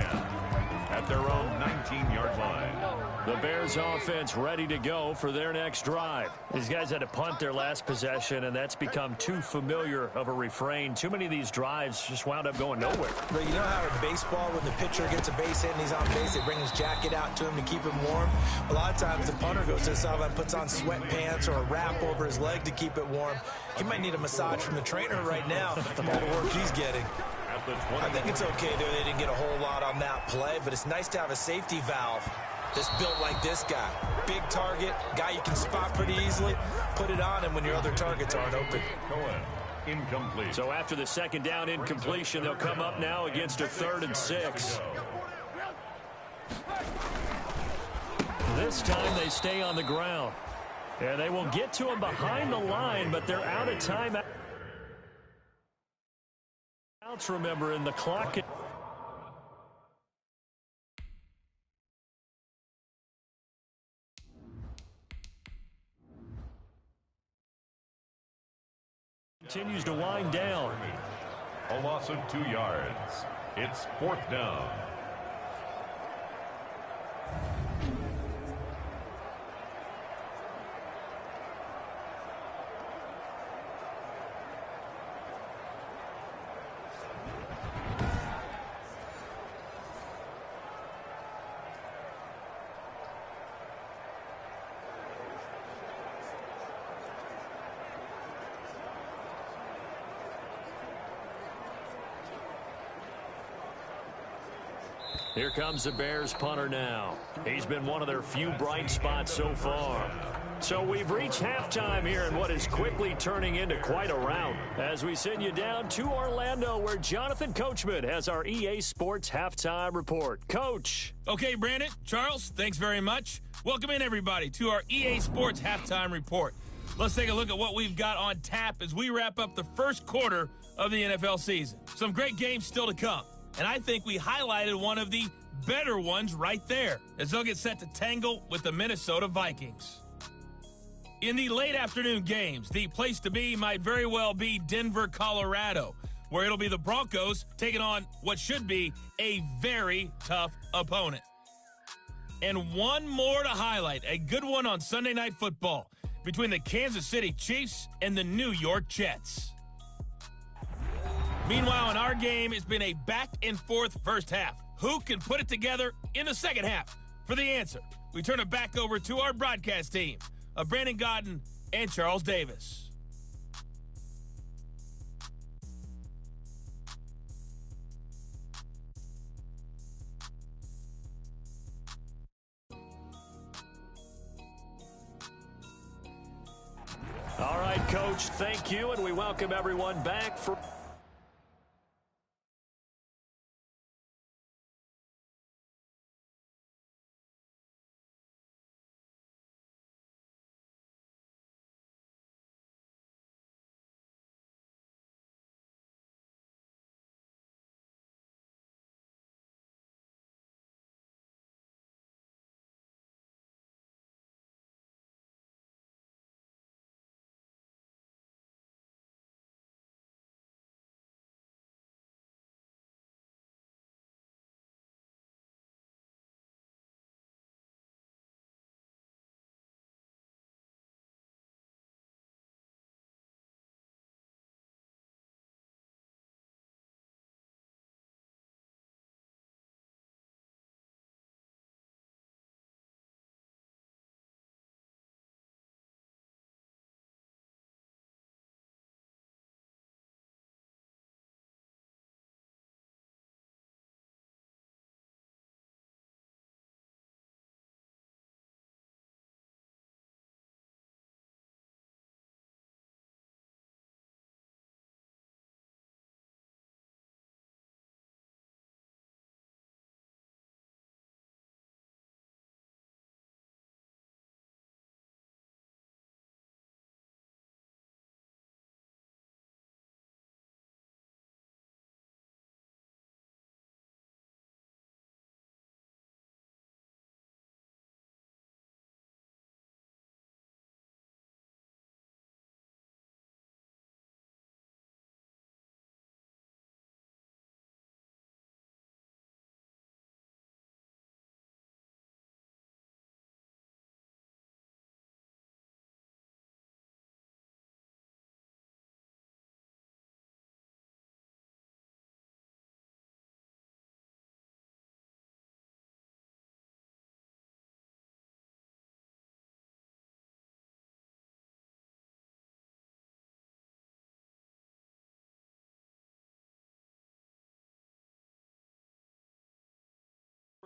at their own 19-yard line. The Bears offense ready to go for their next drive. These guys had to punt their last possession, and that's become too familiar of a refrain. Too many of these drives just wound up going nowhere. But you know how in baseball, when the pitcher gets a base hit and he's on base, they bring his jacket out to him to keep him warm? A lot of times the punter goes to the sideline, puts on sweatpants or a wrap over his leg to keep it warm. He might need a massage from the trainer right now from all the work he's getting. I think it's okay, though, they didn't get a whole lot on that play, but it's nice to have a safety valve that's built like this guy. Big target, guy you can spot pretty easily. Put it on him when your other targets aren't open. Incomplete. So after the 2nd down incompletion, they'll come up now against a 3rd and 6. This time they stay on the ground. And they will get to him behind the line, but they're out of time. Remember, in the clock. Continues to wind down. A loss of 2 yards. It's 4th down. Here comes the Bears punter now. He's been one of their few bright spots so far. So we've reached halftime here in what is quickly turning into quite a rout as we send you down to Orlando where Jonathan Coachman has our EA Sports Halftime Report. Coach. Okay, Brandon, Charles, thanks very much. Welcome in, everybody, to our EA Sports Halftime Report. Let's take a look at what we've got on tap as we wrap up the 1st quarter of the NFL season. Some great games still to come. And I think we highlighted one of the better ones right there as they'll get set to tangle with the Minnesota Vikings. In the late afternoon games, the place to be might very well be Denver, Colorado, where it'll be the Broncos taking on what should be a very tough opponent. And one more to highlight, a good one on Sunday Night Football between the Kansas City Chiefs and the New York Jets. Meanwhile, in our game, it's been a back-and-forth 1st half. Who can put it together in the 2nd half? For the answer, we turn it back over to our broadcast team of Brandon Godden and Charles Davis. All right, Coach. Thank you, and we welcome everyone back for...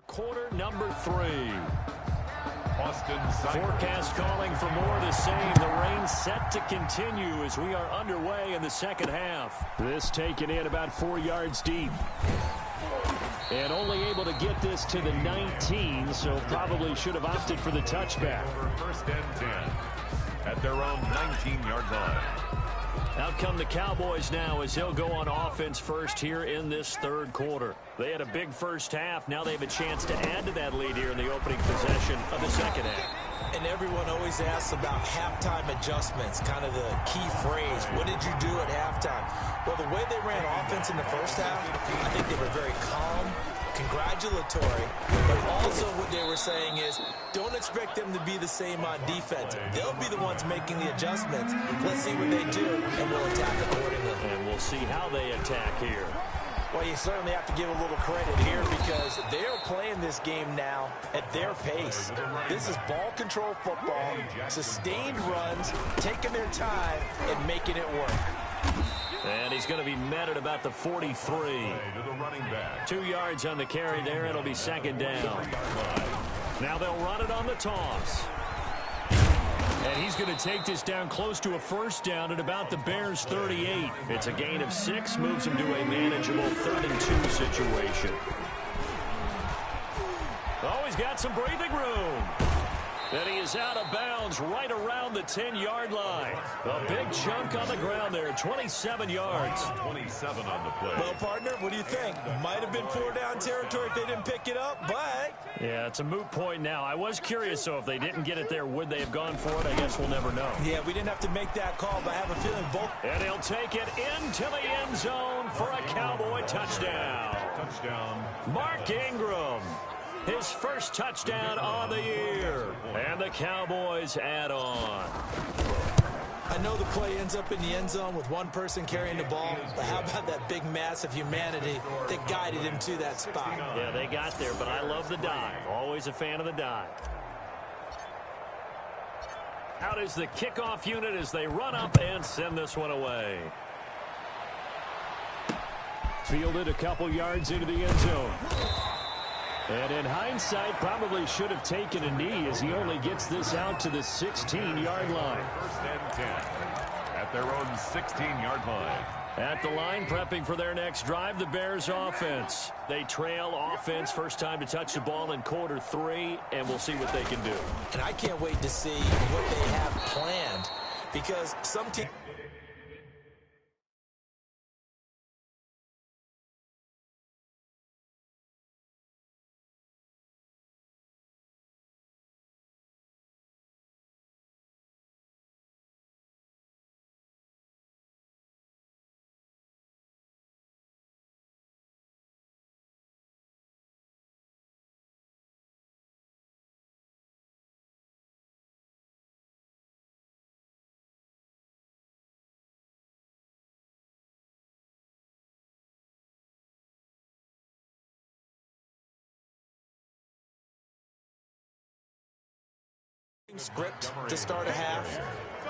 Quarter number 3. Forecast calling for more of the same. The rain set to continue as we are underway in the second half. This taken in about 4 yards deep. And only able to get this to the 19, so probably should have opted for the touchback. First and 10 at their own 19-yard line. Out come the Cowboys now as he'll go on offense first here in this third quarter. They had a big first half. Now they have a chance to add to that lead here in the opening possession of the second half. And everyone always asks about halftime adjustments, kind of the key phrase. What did you do at halftime? Well, the way they ran offense in the first half, I think they were very calm, congratulatory, but also what they were saying is don't expect them to be the same on defense. They'll be the ones making the adjustments. Let's see what they do, and we'll attack accordingly. And we'll see how they attack here. Well, you certainly have to give a little credit here because they're playing this game now at their pace. This is ball control football, sustained runs, taking their time, and making it work. And he's going to be met at about the 43. 2 yards on the carry there. It'll be second down. Now they'll run it on the toss. And he's going to take this down close to a first down at about the Bears' 38. It's a gain of 6, moves him to a manageable 3rd and 2 situation. Oh, he's got some breathing room. And he is out of bounds right around the 10-yard line. A big chunk on the ground there, 27 yards. 27 on the play. Well, partner, what do you think? Might have been 4-down territory if they didn't pick it up, but... Yeah, it's a moot point now. I was curious, so if they didn't get it there, would they have gone for it? I guess we'll never know. Yeah, we didn't have to make that call, but I have a feeling both... And he'll take it into the end zone for a Cowboy touchdown. Touchdown. Mark Ingram. His first touchdown on the year. And the Cowboys add on. I know the play ends up in the end zone with one person carrying the ball, but how about that big mass of humanity that guided him to that spot? Yeah, they got there, but I love the dive. Always a fan of the dive. Out is the kickoff unit as they run up and send this one away. Fielded a couple yards into the end zone. And in hindsight, probably should have taken a knee as he only gets this out to the 16-yard line. First and 10 at their own 16-yard line. At the line, prepping for their next drive, the Bears offense. They trail offense, first time to touch the ball in quarter 3, and we'll see what they can do. And I can't wait to see what they have planned, because some teams... script to start a half.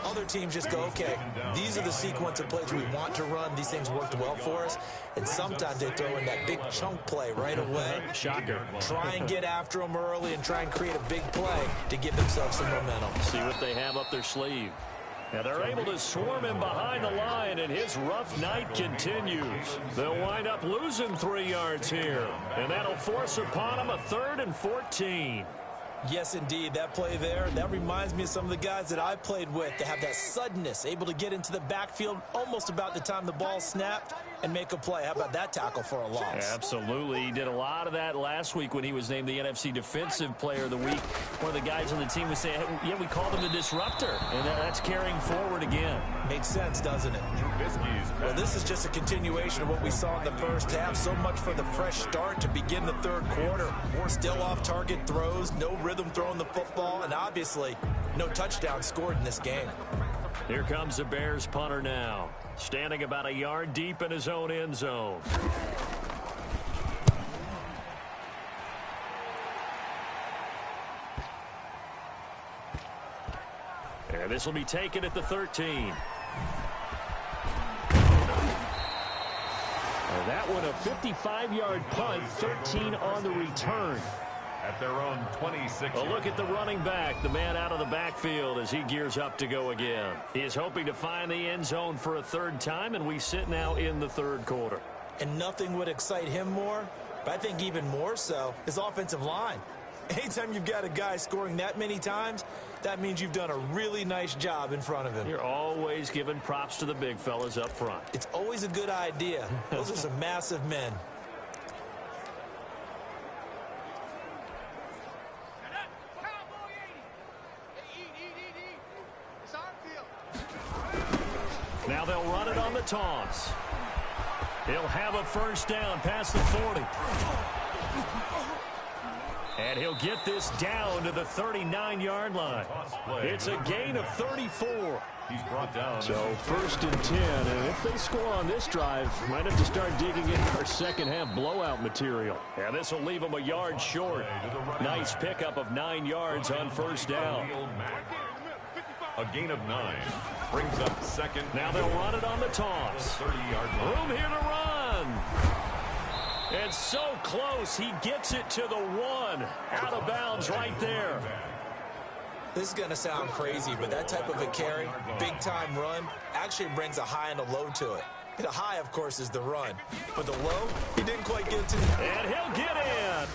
Other teams just go, okay, these are the sequence of plays we want to run. These things worked well for us. And sometimes they throw in that big chunk play right away. Shocker. Try and get after them early and try and create a big play to give themselves some momentum. See what they have up their sleeve. And they're able to swarm him behind the line, and his rough night continues. They'll wind up losing 3 yards here, and that'll force upon him a 3rd and 14. Yes, indeed. That play there, that reminds me of some of the guys that I played with. They have that suddenness, able to get into the backfield almost about the time the ball snapped and make a play. How about that tackle for a loss? Absolutely. He did a lot of that last week when he was named the NFC Defensive Player of the Week. One of the guys on the team was saying, hey, yeah, we called him the disruptor, and that's carrying forward again. Makes sense, doesn't it? Well, this is just a continuation of what we saw in the first half. So much for the fresh start to begin the 3rd quarter. Still off-target throws, no rhythm throwing the football, and obviously no touchdown scored in this game. Here comes the Bears punter now, standing about a yard deep in his own end zone. And this will be taken at the 13. That one a 55-yard punt, 13 on the return. At their own 26. A look at the running back, the man out of the backfield as he gears up to go again. He is hoping to find the end zone for a 3rd time, and we sit now in the 3rd quarter. And nothing would excite him more, but I think even more so, his offensive line. Anytime you've got a guy scoring that many times, that means you've done a really nice job in front of him. You're always giving props to the big fellas up front. It's always a good idea. Those are some massive men. Now they'll run it on the toss. He'll have a first down past the 40. And he'll get this down to the 39-yard line. It's a gain of 34. He's brought down. So 1st and 10, and if they score on this drive, might have to start digging in our second-half blowout material. And this will leave them a yard short. Nice pickup of 9 yards on first down. A gain of 9. Brings up 2nd. Now they'll run it on the toss. 30-yard line. Room here to run. It's so close. He gets it to the 1. Out of bounds right there. This is going to sound crazy, but that type of a carry, big-time run, actually brings a high and a low to it. The high, of course, is the run. But the low, he didn't quite get to. And he'll get in.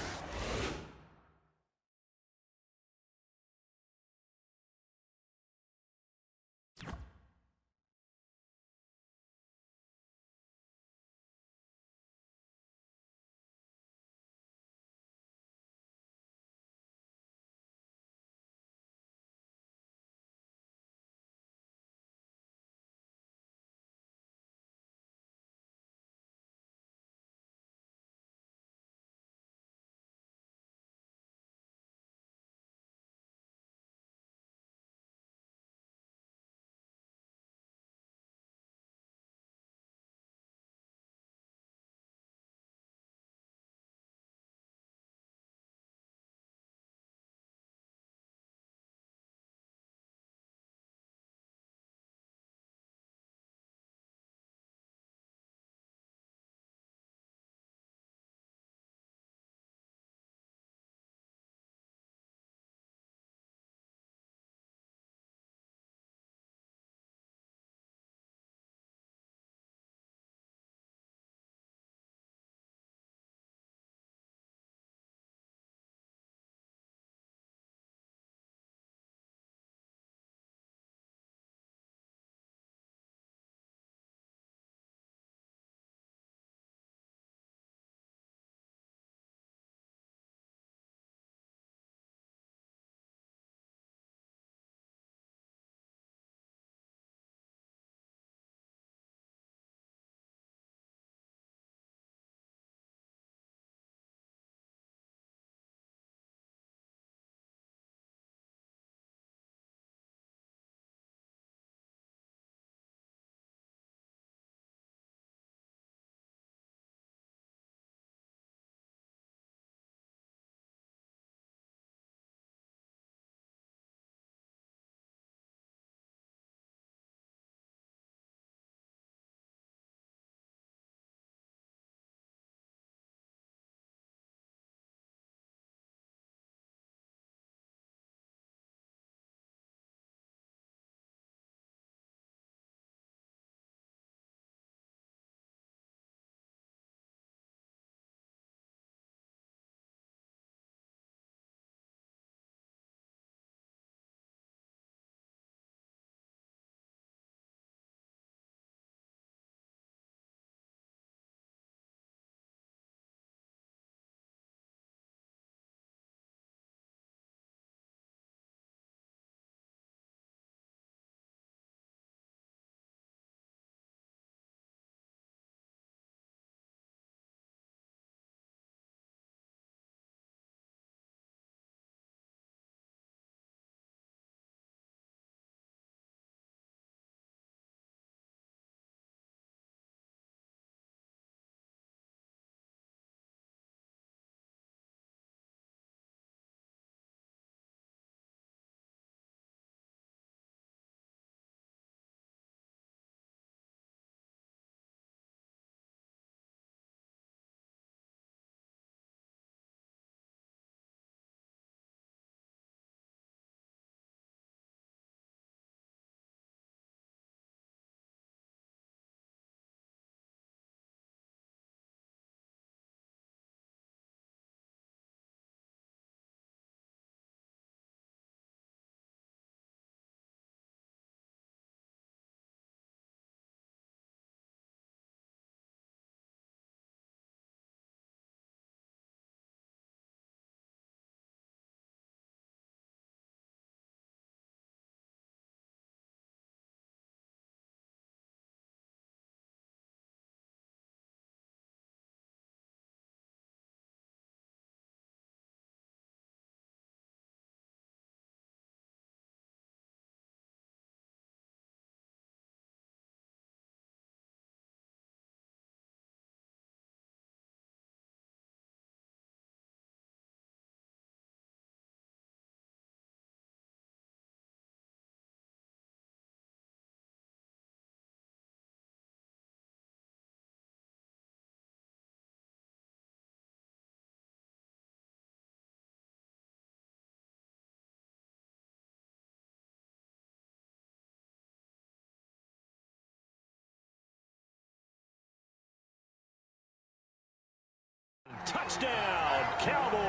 Touchdown, Cowboys.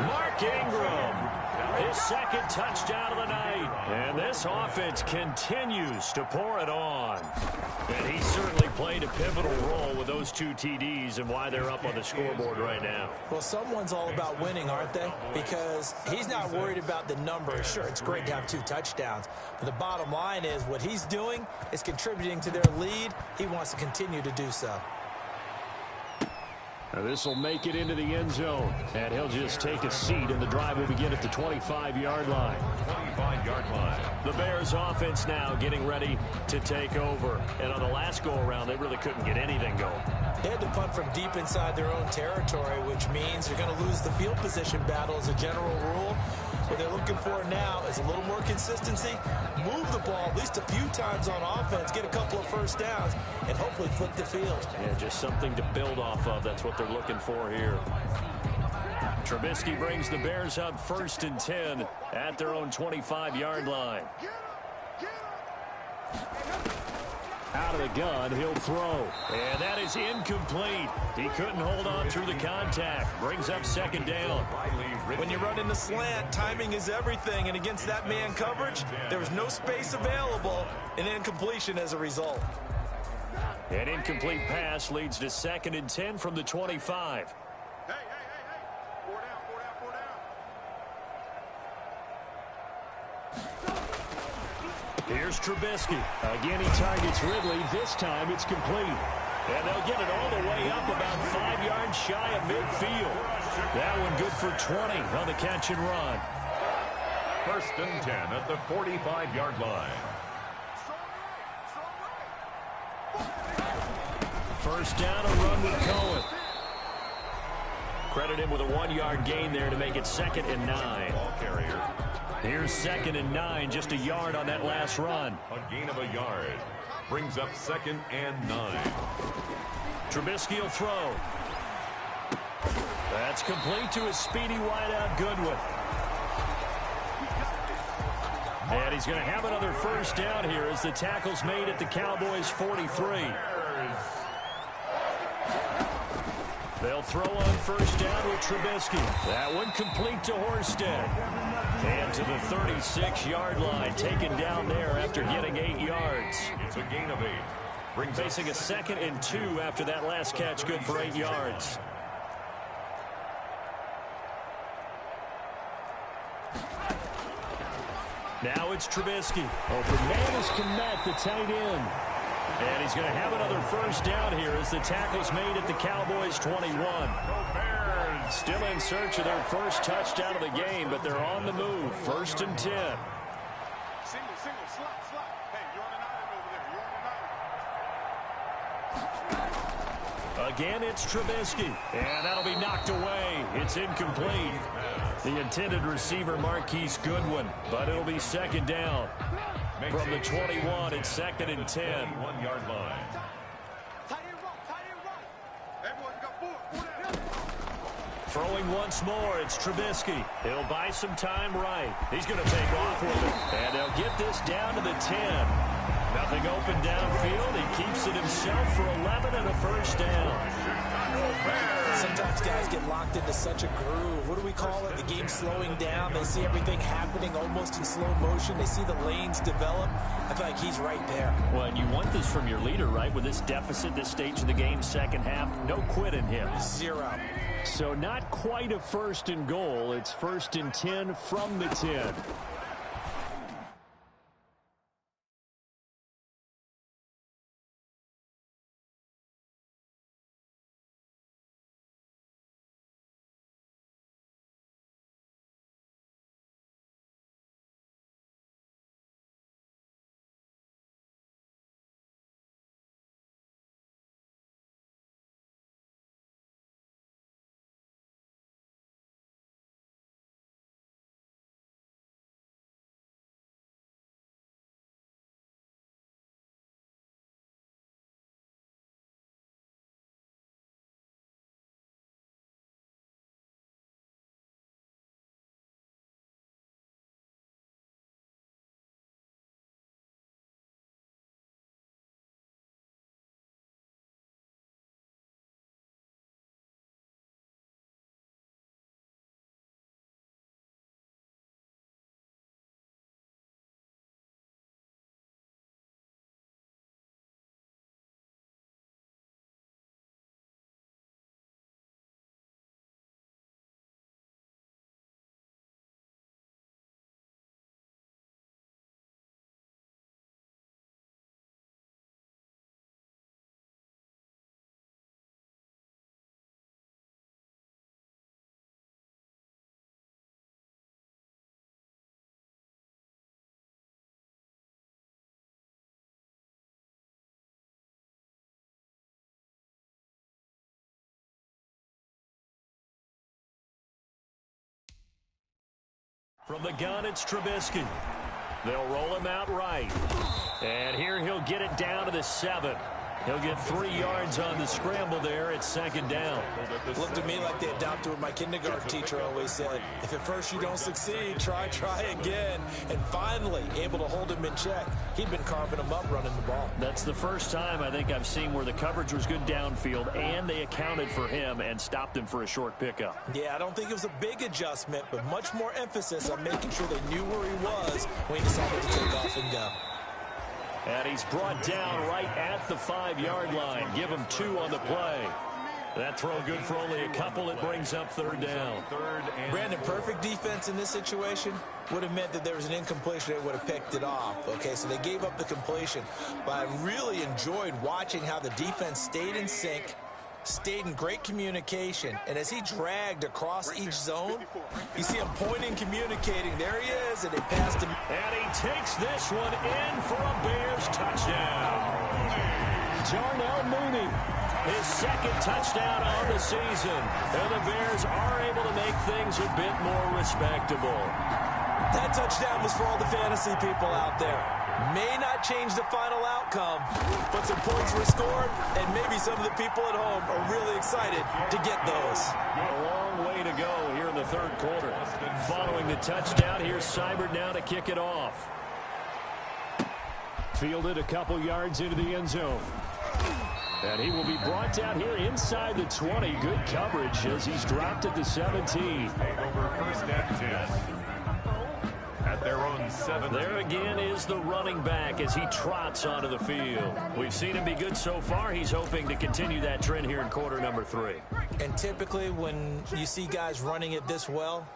Mark Ingram, his second touchdown of the night. And this offense continues to pour it on. And he certainly played a pivotal role with those 2 TDs and why they're up on the scoreboard right now. Well, someone's all about winning, aren't they? Because he's not worried about the numbers. Sure, it's great to have 2 touchdowns. But the bottom line is what he's doing is contributing to their lead. He wants to continue to do so. This will make it into the end zone. And he'll just take a seat, and the drive will begin at the 25-yard line. 25-yard line. The Bears offense now getting ready to take over. And on the last go-around, they really couldn't get anything going. They had to punt from deep inside their own territory, which means they're going to lose the field position battle as a general rule. What they're looking for now is a little more consistency, move the ball at least a few times on offense, get a couple of first downs, and hopefully flip the field. Yeah, just something to build off of. That's what they're looking for here. Trubisky brings the Bears up 1st and 10 at their own 25-yard line. Out of the gun, he'll throw. And that is incomplete. He couldn't hold on through the contact. Brings up 2nd down. When you run in the slant, timing is everything, and against that man coverage, there was no space available, and incompletion as a result. An incomplete pass leads to 2nd and 10 from the 25. Here's Trubisky. Again, he targets Ridley. This time it's complete. And they'll get it all the way up about 5 yards shy of midfield. That one good for 20 on the catch and run. 1st and 10 at the 45-yard line. 1st down, a run with Cohen. Credit him with a 1-yard gain there to make it 2nd and 9. Ball carrier. Here's 2nd and 9, just a yard on that last run. A gain of a yard. Brings up 2nd and 9. Trubisky will throw. That's complete to his speedy wideout, Goodwin. And he's going to have another 1st down here as the tackle's made at the Cowboys' 43. They'll throw on 1st down with Trubisky. That one complete to Horsted. And to the 36-yard line, taken down there after getting 8 yards. It's a gain of 8. Brings Facing a 2nd and 2 after that last catch, good for 8 yards. Now it's Trubisky. Open man is Kmet, the tight end. And he's going to have another 1st down here as the tackle's made at the Cowboys' 21. Still in search of their 1st touchdown of the game, but they're on the move. 1st and 10. Single, slot. Hey, you're on an island over there. Again, it's Trubisky. And that'll be knocked away. It's incomplete. The intended receiver, Marquise Goodwin. But it'll be 2nd down. From the 21, it's 2nd and 10. 1-yard line. Throwing once more, it's Trubisky. He'll buy some time right. He's going to take off with it. And they'll get this down to the 10. Nothing open downfield. He keeps it himself for 11 and a 1st down. Sometimes guys get locked into such a groove. What do we call it? The game slowing down. They see everything happening almost in slow motion. They see the lanes develop. I feel like he's right there. Well, and you want this from your leader, right? With this deficit, this stage of the game, 2nd half, no quit in him. 0. So not quite a 1st and goal. It's 1st and 10 from the 10. From the gun, it's Trubisky. They'll roll him out right. And here he'll get it down to the 7. He'll get 3 yards on the scramble there. It's second down. Looked to me like they adopted what my kindergarten teacher always said. If at first you don't succeed, try again. And finally, able to hold him in check. He'd been carving him up running the ball. That's the first time I think I've seen where the coverage was good downfield, and they accounted for him and stopped him for a short pickup. Yeah, I don't think it was a big adjustment, but much more emphasis on making sure they knew where he was when he decided to take off and go. And he's brought down right at the 5-yard line. Give him 2 on the play. That throw good for only a couple. It brings up third down. Brandon, perfect defense in this situation would have meant that there was an incompletion. They would have picked it off. Okay, so they gave up the completion. But I really enjoyed watching how the defense stayed in sync, stayed in great communication, and as he dragged across each zone, you see him pointing, communicating. There he is, and they passed him. And he takes this one in for a Bears touchdown. Darnell Mooney, his second touchdown on the season. And the Bears are able to make things a bit more respectable. That touchdown was for all the fantasy people out there. May not change the final outcome, but some points were scored, and maybe some of the people at home are really excited to get those. A long way to go here in the third quarter. Following the touchdown, here's Seibert now to kick it off. Fielded a couple yards into the end zone. And he will be brought down here inside the 20. Good coverage as he's dropped at the 17. Take over first and 10. At their own 7. There again is the running back as he trots onto the field. We've seen him be good so far. He's hoping to continue that trend here in quarter number 3. And typically when you see guys running it this well,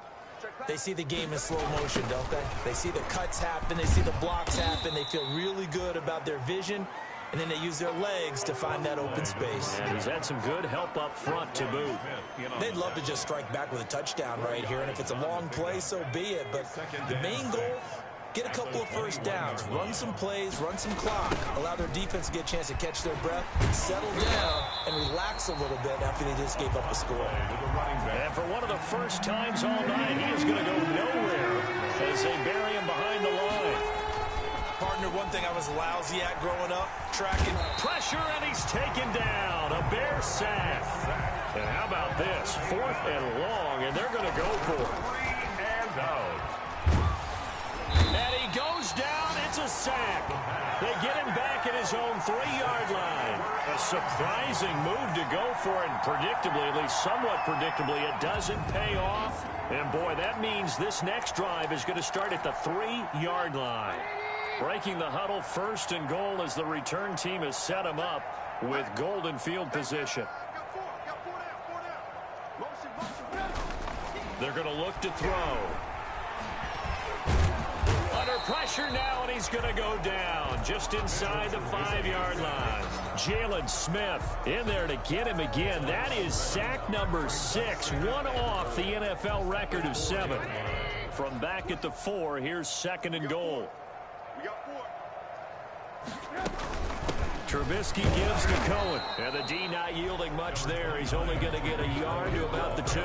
they see the game in slow motion, don't they? They see the cuts happen. They see the blocks happen. They feel really good about their vision. And then they use their legs to find that open space. And he's had some good help up front to boot. They'd love to just strike back with a touchdown right here. And if it's a long play, so be it. But the main goal, get a couple of first downs, run some plays, run some clock, allow their defense to get a chance to catch their breath, settle down, and relax a little bit after they just gave up a score. And for one of the first times all night, he is going to go nowhere as they bury him behind the line. Partner, one thing I was lousy at growing up, tracking. Pressure, and he's taken down. A Bear sack. And how about this? 4th and long, and they're going to go for it. 3 and out. And he goes down. It's a sack. They get him back at his own 3-yard line. A surprising move to go for it. And predictably, at least somewhat predictably, it doesn't pay off. And boy, that means this next drive is going to start at the 3-yard line. Breaking the huddle, 1st and goal as the return team has set him up with golden field position. They're going to look to throw. Under pressure now, and he's going to go down just inside the 5-yard line. Jalen Smith in there to get him again. That is sack number 6, one off the NFL record of 7. From back at the 4, here's 2nd and goal. Trubisky gives to Cohen. And the D not yielding much there. He's only going to get a yard to about the 2.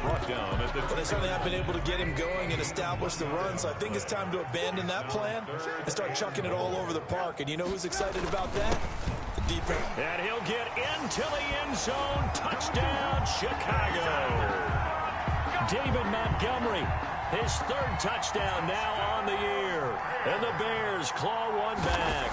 Brought down at the But they certainly have been able to get him going and establish the run, so I think it's time to abandon that plan and start chucking it all over the park. And you know who's excited about that? The defense. And he'll get into the end zone. Touchdown, Chicago. David Montgomery, his 3rd touchdown now on the year. And the Bears claw one back.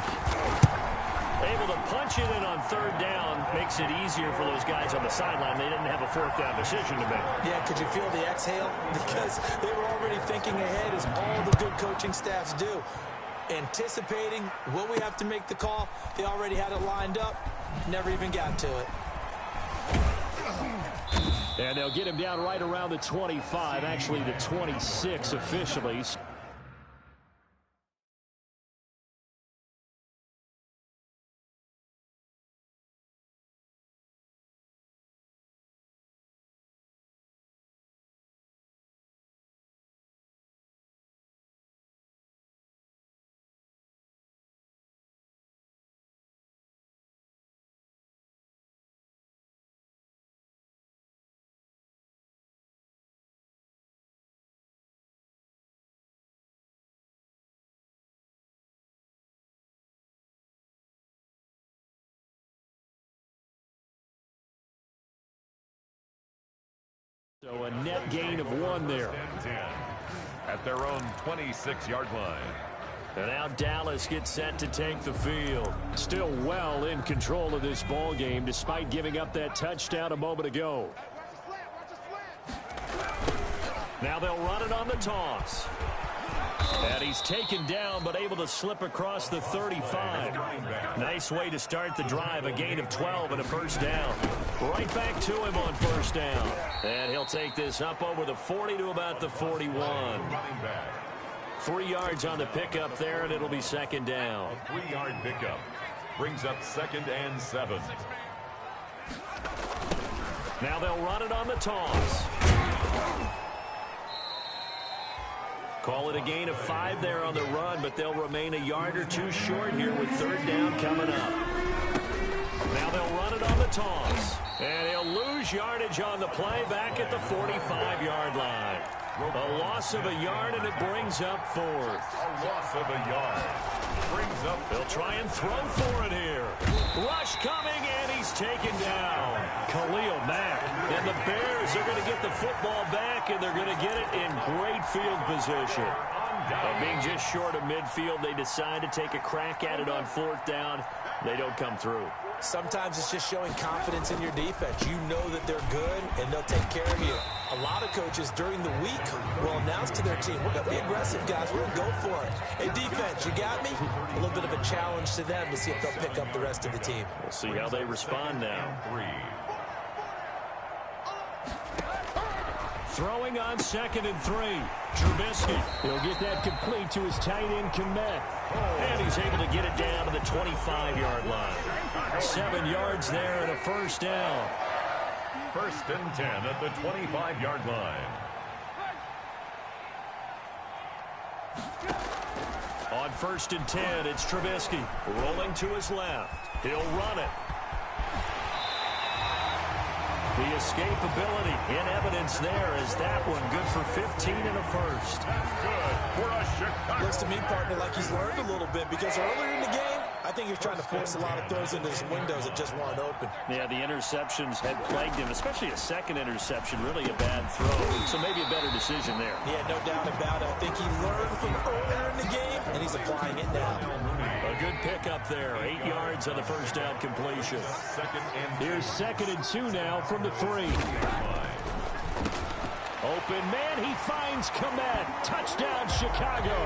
Able to punch it in on 3rd down makes it easier for those guys on the sideline. They didn't have a 4th down decision to make. Yeah, could you feel the exhale? Because they were already thinking ahead, as all the good coaching staffs do. Anticipating, will we have to make the call? They already had it lined up, never even got to it. And they'll get him down right around the 25, actually the 26 officially. So a net gain of 1 there. 10 at their own 26-yard line. And now Dallas gets set to take the field. Still well in control of this ball game despite giving up that touchdown a moment ago. Now they'll run it on the toss. And he's taken down but able to slip across the 35. Nice way to start the drive. A gain of 12 and a first down. Right back to him on first down. And he'll take this up over the 40 to about the 41. 3 yards on the pickup there, and it'll be second down. A 3-yard pickup brings up 2nd and 7. Now they'll run it on the toss. Call it a gain of 5 there on the run, but they'll remain a yard or 2 short here with third down coming up. Now they'll run it on the toss. And he'll lose yardage on the play back at the 45-yard line. A loss of a yard, and it brings up 4th. A loss of a yard brings up. They'll try and throw for it here. Rush coming, and he's taken down. Khalil Mack. And the Bears are going to get the football back, and they're going to get it in great field position. Being just short of midfield, they decide to take a crack at it on 4th down. They don't come through. Sometimes it's just showing confidence in your defense. You know that they're good, and they'll take care of you. A lot of coaches during the week will announce to their team, we're going to be aggressive, guys. We're going to go for it. Hey, defense, you got me? A little bit of a challenge to them to see if they'll pick up the rest of the team. We'll see how they respond now. 3. Throwing on 2nd and 3. Trubisky. He'll get that complete to his tight end, Komet. And he's able to get it down to the 25-yard line. 7 yards there and a first down. 1st and 10 at the 25-yard line. On 1st and 10, it's Trubisky rolling to his left. He'll run it. The escapability in evidence there is that one good for 15 and a first. Good for a Chicago. Looks to me, partner, like he's learned a little bit because earlier in the game, I think he was trying to force a lot of throws into some windows that just weren't open. Yeah, the interceptions had plagued him, especially a second interception, really a bad throw. So maybe a better decision there. Yeah, no doubt about it. I think he learned from earlier in the game, and he's applying it now. A good pickup there. 8 yards on the first down completion. Here's 2nd and 2 now from the 3. Open man, he finds Komet. Touchdown, Chicago.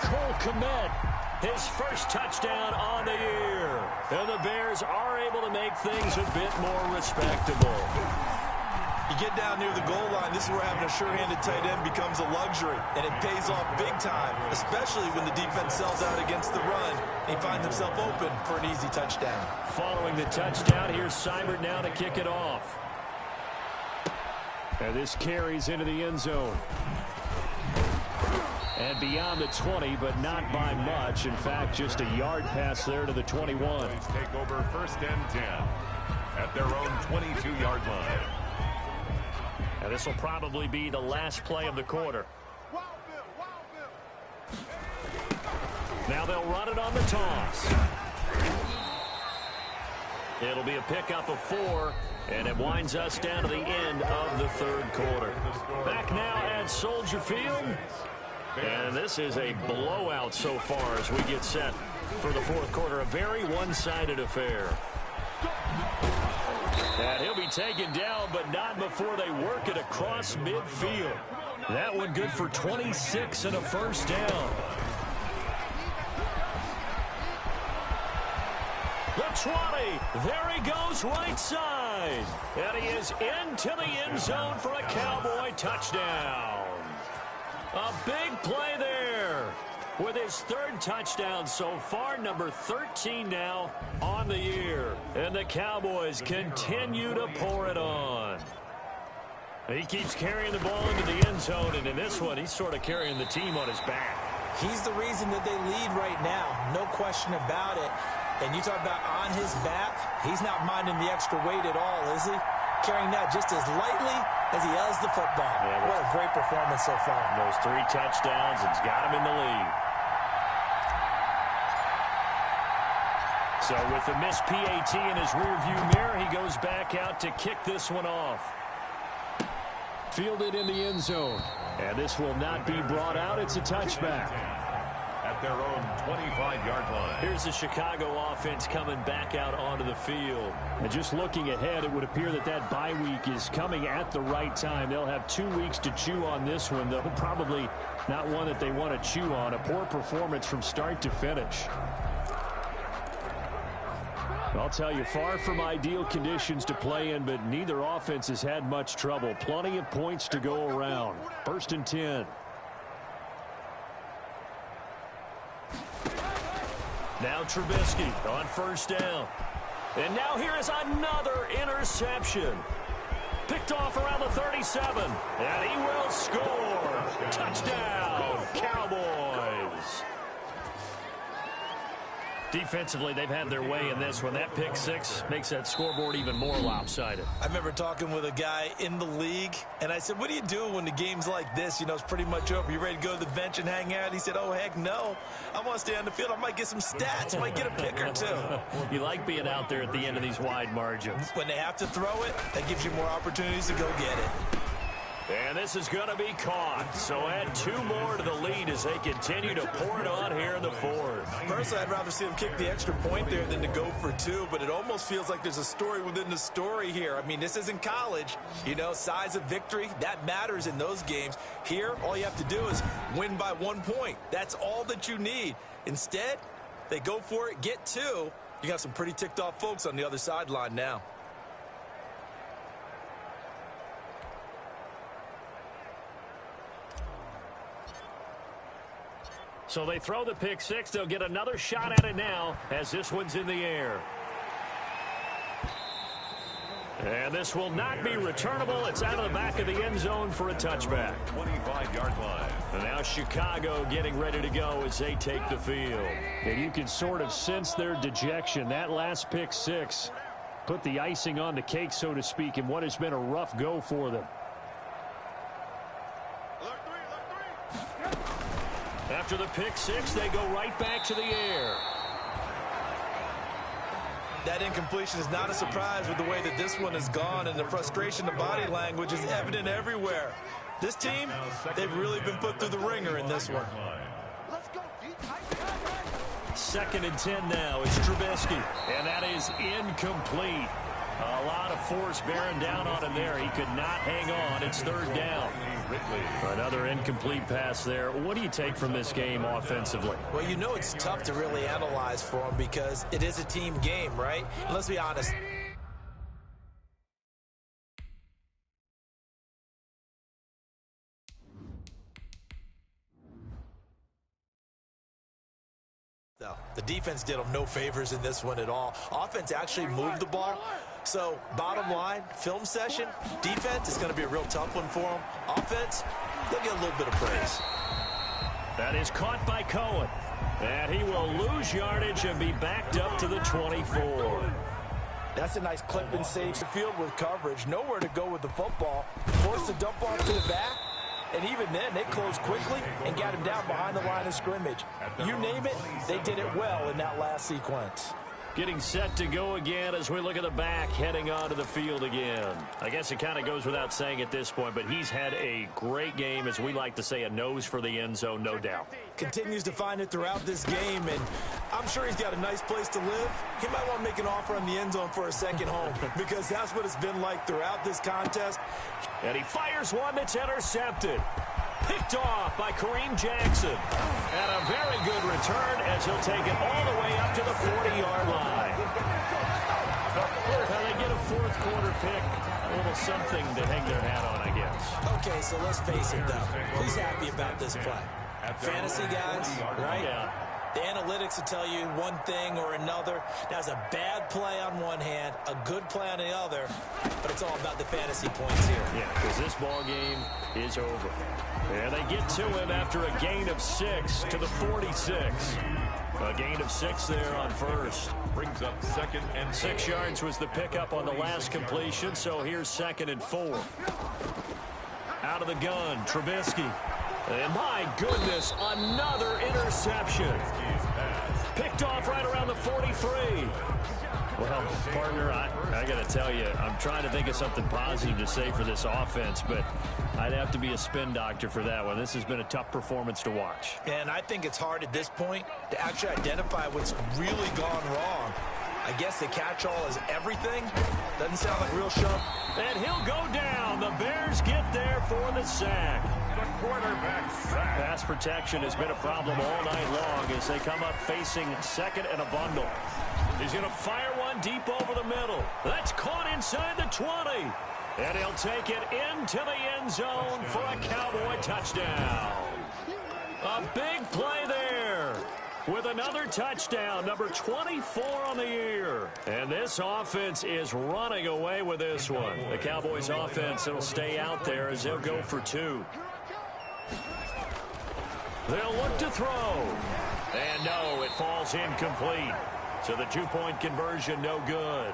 Cole Komet, his first touchdown on the year. And the Bears are able to make things a bit more respectable. You get down near the goal line, this is where having a sure-handed tight end becomes a luxury, and it pays off big time, especially when the defense sells out against the run, and he finds himself open for an easy touchdown. Following the touchdown, here's Seibert now to kick it off. And this carries into the end zone. And beyond the 20, but not by much. In fact, just a yard pass there to the 21. Take over 1st and 10 at their own 22-yard line. And this will probably be the last play of the quarter. Now they'll run it on the toss. It'll be a pickup of 4, and it winds us down to the end of the 3rd quarter. Back now at Soldier Field. And this is a blowout so far as we get set for the 4th quarter. A very one-sided affair. And he'll be taken down, but not before they work it across midfield. That one good for 26 and a first down. The 20. There he goes right side. And he is into the end zone for a Cowboy touchdown. A big play there. With his 3rd touchdown so far, number 13 now on the year. And the Cowboys continue to pour it on. He keeps carrying the ball into the end zone, and in this one, he's sort of carrying the team on his back. He's the reason that they lead right now, no question about it. And you talk about on his back, he's not minding the extra weight at all, is he? Carrying that just as lightly as he has the football. Yeah, what a great performance so far. Those 3 touchdowns, it's got him in the lead. So with the missed PAT in his rearview mirror, he goes back out to kick this one off. Fielded in the end zone. And this will not be brought out. It's a touchback. At their own 25-yard line. Here's the Chicago offense coming back out onto the field. And just looking ahead, it would appear that that bye week is coming at the right time. They'll have 2 weeks to chew on this one, though probably not one that they want to chew on. A poor performance from start to finish. I'll tell you, far from ideal conditions to play in, but neither offense has had much trouble. Plenty of points to go around. 1st and 10. Now Trubisky on 1st down. And now here is another interception. Picked off around the 37. And he will score. Touchdown, Cowboys. Defensively, they've had their way in this one. That pick six makes that scoreboard even more lopsided. I remember talking with a guy in the league, and I said, what do you do when the game's like this? You know, it's pretty much over. You ready to go to the bench and hang out? He said, oh, heck no. I want to stay on the field. I might get some stats. I might get a pick or two. You like being out there at the end of these wide margins. When they have to throw it, that gives you more opportunities to go get it. And this is going to be caught. So add 2 more to the lead as they continue to pour it on here in the 4th. Personally, I'd rather see them kick the extra point there than to go for 2, but it almost feels like there's a story within the story here. I mean, this isn't college. You know, size of victory, that matters in those games. Here, all you have to do is win by 1 point. That's all that you need. Instead, they go for it, get 2. You got some pretty ticked off folks on the other sideline now. So they throw the pick six. They'll get another shot at it now as this one's in the air. And this will not be returnable. It's out of the back of the end zone for a touchback. 25-yard line. And now Chicago getting ready to go as they take the field. And you can sort of sense their dejection. That last pick six put the icing on the cake, so to speak, in what has been a rough go for them. After the pick six, they go right back to the air. That incompletion is not a surprise with the way that this one has gone, and the frustration, the body language is evident everywhere. This team, they've really been put through the ringer in this one. 2nd and 10 now. It's Trubisky, and that is incomplete. A lot of force bearing down on him there. He could not hang on. It's 3rd down. Another incomplete pass there. What do you take from this game offensively? Well, you know it's tough to really analyze for them because it is a team game, right? And let's be honest. The defense did them no favors in this one at all. Offense actually moved the ball. So, bottom line, film session, defense is going to be a real tough one for them. Offense, they'll get a little bit of praise. That is caught by Cohen. And he will lose yardage and be backed up to the 24. That's a nice clip and save the field with coverage. Nowhere to go with the football. Forced to dump off to the back. And even then, they closed quickly and got him down behind the line of scrimmage. You name it, they did it well in that last sequence. Getting set to go again as we look at the back heading onto the field again. I guess it kind of goes without saying at this point, but he's had a great game, as we like to say, a nose for the end zone, no doubt. Continues to find it throughout this game, and I'm sure he's got a nice place to live. He might want to make an offer on the end zone for a second home because that's what it's been like throughout this contest. And he fires one that's intercepted. Picked off by Kareem Jackson. And a very good return as he'll take it all the way up to the 40-yard line. Now they get a 4th quarter pick. A little something to hang their hat on, I guess. Okay, so let's face it, though. Who's happy about this play? Fantasy guys, right? Yeah. The analytics will tell you one thing or another. That's a bad play on one hand, a good play on the other, but it's all about the fantasy points here. Yeah, because this ball game is over. And they get to him after a gain of 6 to the 46. A gain of 6 there on first. Brings up 2nd and 6 yards was the pickup on the last completion, so here's 2nd and 4. Out of the gun, Trubisky. And my goodness, another interception. Picked off right around the 43. Well, partner, I got to tell you, I'm trying to think of something positive to say for this offense, but I'd have to be a spin doctor for that one. This has been a tough performance to watch. And I think it's hard at this point to actually identify what's really gone wrong. I guess the catch-all is everything. Doesn't sound like real sharp. And he'll go down. The Bears get there for the sack. The quarterback sack. Pass protection has been a problem all night long as they come up facing second and a bundle. He's going to fire one deep over the middle. That's caught inside the 20. And he'll take it into the end zone for a Cowboy touchdown. A big play there with another touchdown, number 24 on the year. And this offense is running away with this one. The Cowboys offense will stay out there as they'll go for two. They'll look to throw. And no, it falls incomplete. So the two-point conversion, no good.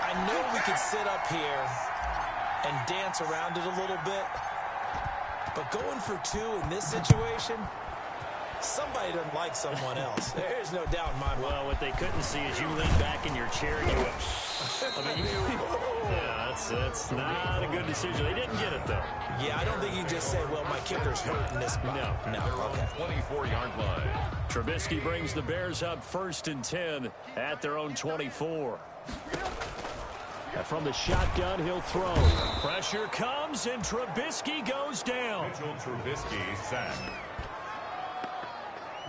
I know we could sit up here and dance around it a little bit, but going for two in this situation, somebody doesn't like someone else. There's no doubt in my mind. Well, what they couldn't see is you lean back in your chair and you went, I mean, yeah, that's not a good decision. They didn't get it, though. Yeah, I don't think you can just say, well, my kicker's hurting this spot. No. Okay. 24-yard line. Trubisky brings the Bears up 1st and 10 at their own 24. And from the shotgun, he'll throw. Pressure comes, and Trubisky goes down. Mitchell Trubisky sacked.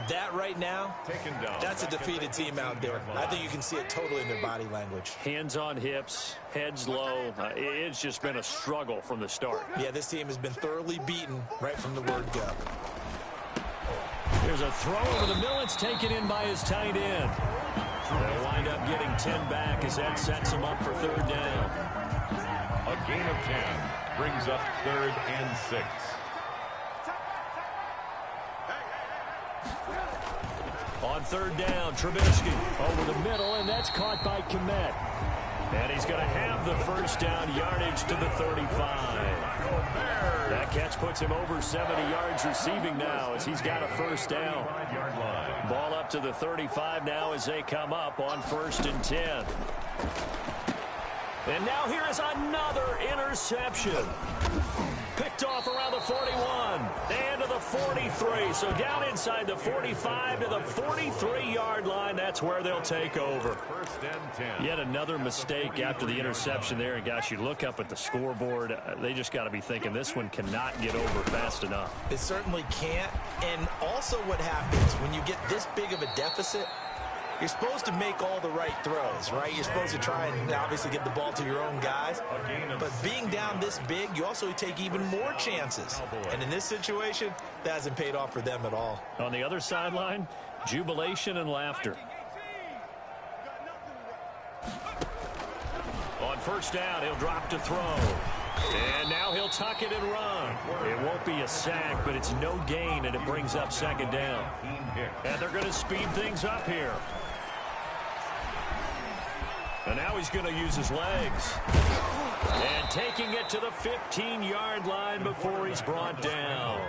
That right now, Taken down. that's a defeated team out there. I think you can see it totally in their body language. Hands on hips, heads low. It's just been a struggle from the start. Yeah, this team has been thoroughly beaten right from the word go. There's a throw over the middle. It's taken in by his tight end. They'll wind up getting 10 back as that sets him up for third down. A gain of 10 brings up 3rd and 6. On third down, Trubisky over the middle, and that's caught by Kmet. And he's going to have the first down, yardage to the 35. That catch puts him over 70 yards receiving now as he's got a first down. Ball up to the 35 now as they come up on 1st and 10. And now here is another interception. Picked off around the 41 and to the 43. So down inside the 45 to the 43-yard line. That's where they'll take over. 1st and 10. Yet another mistake after the interception there. And, gosh, you look up at the scoreboard. They just got to be thinking this one cannot get over fast enough. It certainly can't. And also what happens when you get this big of a deficit, you're supposed to make all the right throws, right? You're supposed to try and obviously get the ball to your own guys. But being down this big, you also take even more chances. And in this situation, that hasn't paid off for them at all. On the other sideline, jubilation and laughter. On first down, he'll drop to throw. And now he'll tuck it and run. It won't be a sack, but it's no gain, and it brings up 2nd down. And they're going to speed things up here. And now he's going to use his legs. And taking it to the 15-yard line before he's brought down.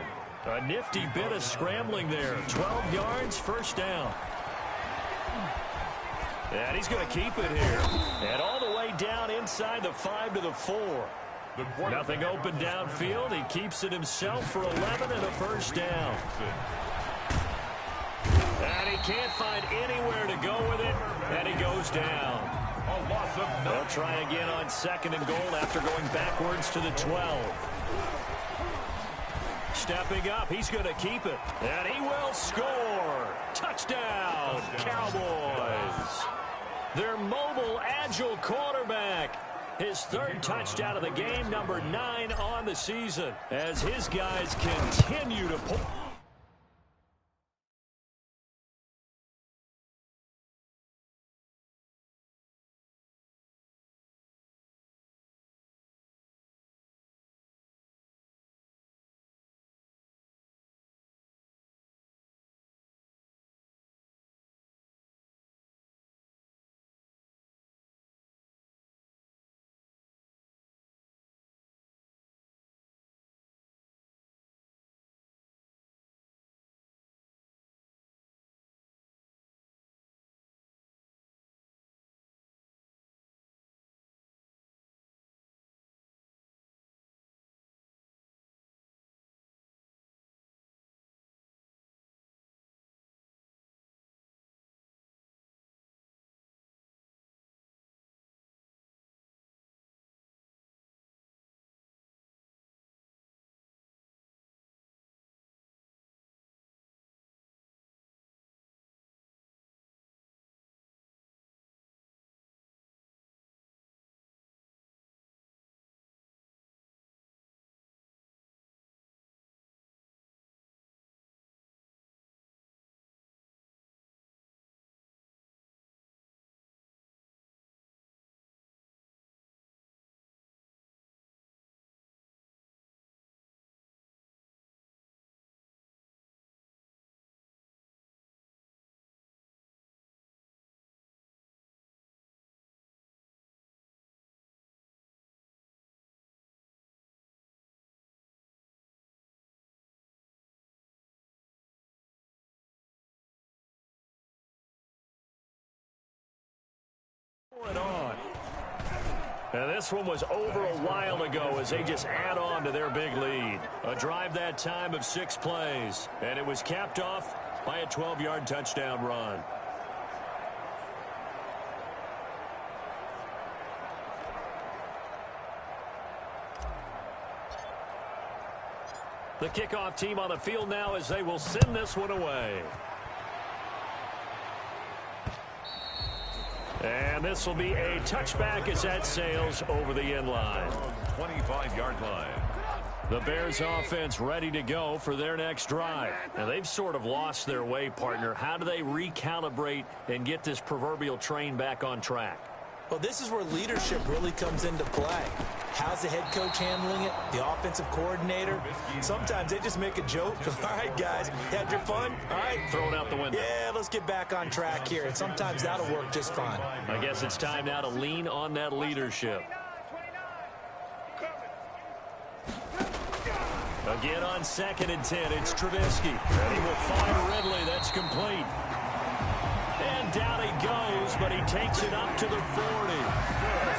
A nifty bit of scrambling there. 12 yards, first down. And he's going to keep it here. And all the way down inside the 5 to the 4. Nothing open downfield. He keeps it himself for 11 and a first down. And he can't find anywhere to go with it. And he goes down. They'll try again on 2nd and goal after going backwards to the 12. Stepping up, he's going to keep it. And he will score. Touchdown, Cowboys. Their mobile, agile quarterback. His 3rd touchdown of the game, number 9 on the season, as his guys continue to pull. On. And this one was over a while ago as they just add on to their big lead. A drive that time of 6 plays, and it was capped off by a 12-yard touchdown run. The kickoff team on the field now as they will send this one away. And this will be a touchback as that sails over the end line. 25-yard line. The Bears offense ready to go for their next drive. Now, they've sort of lost their way, partner. How do they recalibrate and get this proverbial train back on track? Well, this is where leadership really comes into play. How's the head coach handling it? The offensive coordinator? Sometimes they just make a joke. All right, guys, had your fun? All right. Throw it out the window. Yeah, let's get back on track here. And sometimes that'll work just fine. I guess it's time now to lean on that leadership. Again on 2nd and 10, it's Trubisky. And he will find Ridley. That's complete. And down he goes, but he takes it up to the 40.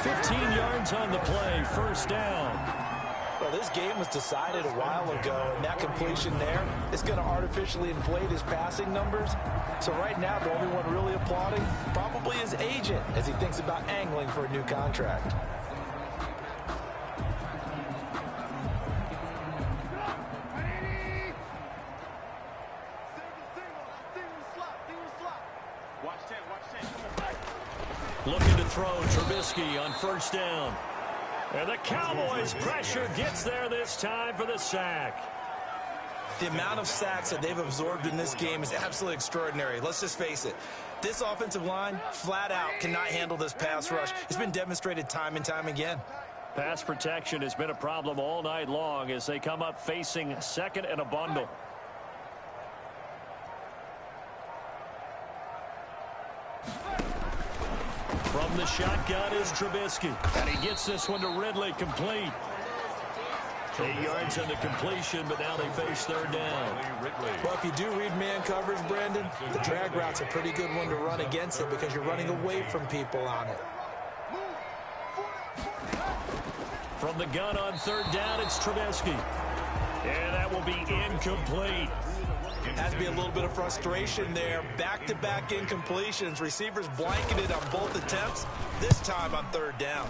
15 yards on the play, first down. Well, this game was decided a while ago, and that completion there is going to artificially inflate his passing numbers. So right now, the only one really applauding probably his agent as he thinks about angling for a new contract. Looking to throw Trubisky on first down. And the Cowboys' pressure gets there this time for the sack. The amount of sacks that they've absorbed in this game is absolutely extraordinary. Let's just face it. This offensive line, flat out, cannot handle this pass rush. It's been demonstrated time and time again. Pass protection has been a problem all night long as they come up facing second and a bundle. From the shotgun is Trubisky. And he gets this one to Ridley, complete. 8 yards on the completion, but now they face third down. Well, if you do read man coverage, Brandon, the drag route's a pretty good one to run against it because you're running away from people on it. From the gun on third down, it's Trubisky. And that will be incomplete. Has to be a little bit of frustration there. Back-to-back incompletions. Receivers blanketed on both attempts, this time on third down.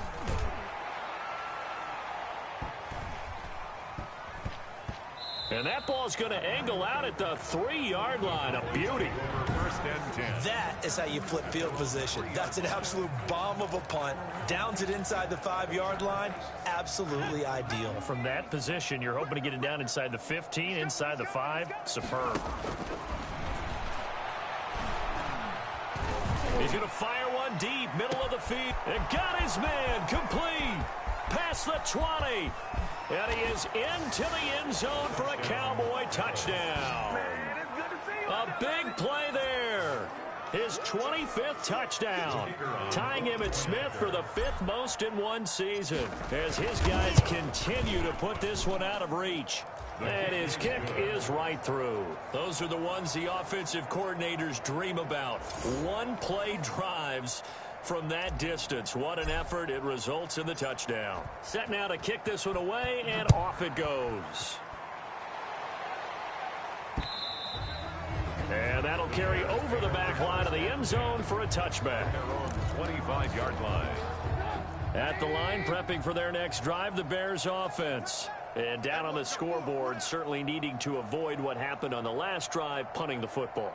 And that ball's going to angle out at the 3-yard line. A beauty. First and 10. That is how you flip field position. That's an absolute bomb of a punt. Downs it inside the 5-yard line. Absolutely ideal. From that position, you're hoping to get it down inside the 15, inside the 5. Superb. He's going to fire one deep, middle of the field. And got his man, complete. Past the 20. And he is into the end zone for a Cowboy touchdown. A big play there. His 25th touchdown. Tying Emmitt Smith for the 5th most in one season. As his guys continue to put this one out of reach. And his kick is right through. Those are the ones the offensive coordinators dream about. One-play drives from that distance. What an effort. It results in the touchdown. Set now to kick this one away, and off it goes. And that'll carry over the back line of the end zone for a touchback. 25-yard line. At the line, prepping for their next drive, the Bears offense. And down on the scoreboard, certainly needing to avoid what happened on the last drive, punting the football.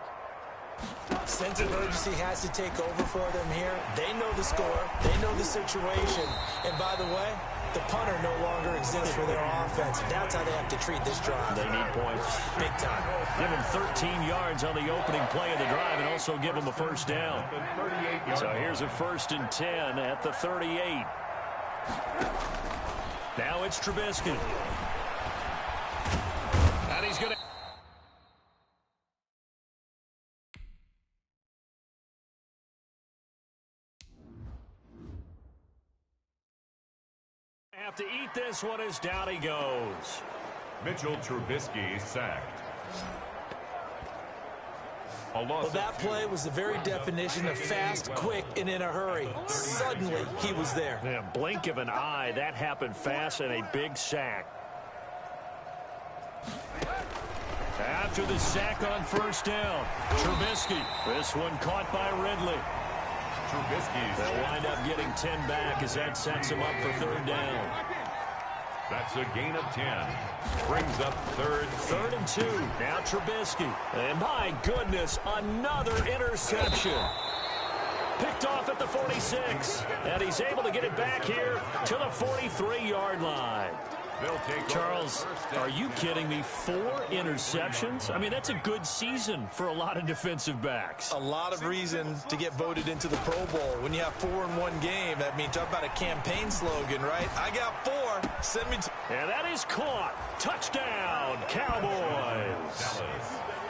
Sense of urgency has to take over for them here. They know the score. They know the situation. And by the way, the punter no longer exists for their offense. That's how they have to treat this drive. They need points. Big time. Give them 13 yards on the opening play of the drive and also give them a first down. So here's a 1st and 10 at the 38. Now it's Trubisky. And he's going to have to eat this one as down he goes. Mitchell Trubisky sacked. Well, that play was the very definition of fast, quick, and in a hurry. Suddenly, he was there. Yeah, blink of an eye, that happened fast, and a big sack. After the sack on first down, Trubisky. This one caught by Ridley. They'll wind up getting 10 back as that sets him up for third down. That's a gain of 10. Brings up third and 2. Now Trubisky. And my goodness, another interception. Picked off at the 46. And he's able to get it back here to the 43-yard line. Charles, are you kidding me? 4 interceptions? I mean, that's a good season for a lot of defensive backs. A lot of reason to get voted into the Pro Bowl. When you have 4 in one game, that means talk about a campaign slogan, right? I got 4. Send me to... And that is caught. Touchdown, Cowboys.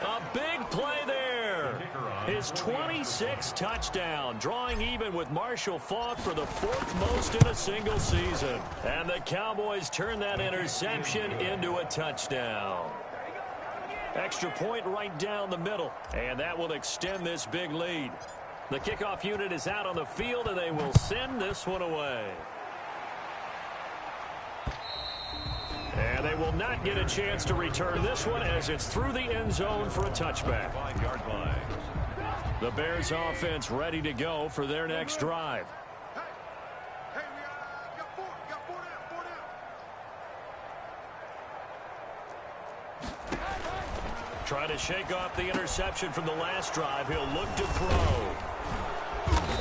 A big play there. His 26th touchdown, drawing even with Marshall Faulk for the 4th most in a single season. And the Cowboys turn that interception into a touchdown. Extra point right down the middle, and that will extend this big lead. The kickoff unit is out on the field, and they will send this one away. And they will not get a chance to return this one as it's through the end zone for a touchback. 5-yard line. The Bears offense ready to go for their next drive. Hey, we got 4 down, 4 down. Trying to shake off the interception from the last drive. He'll look to throw.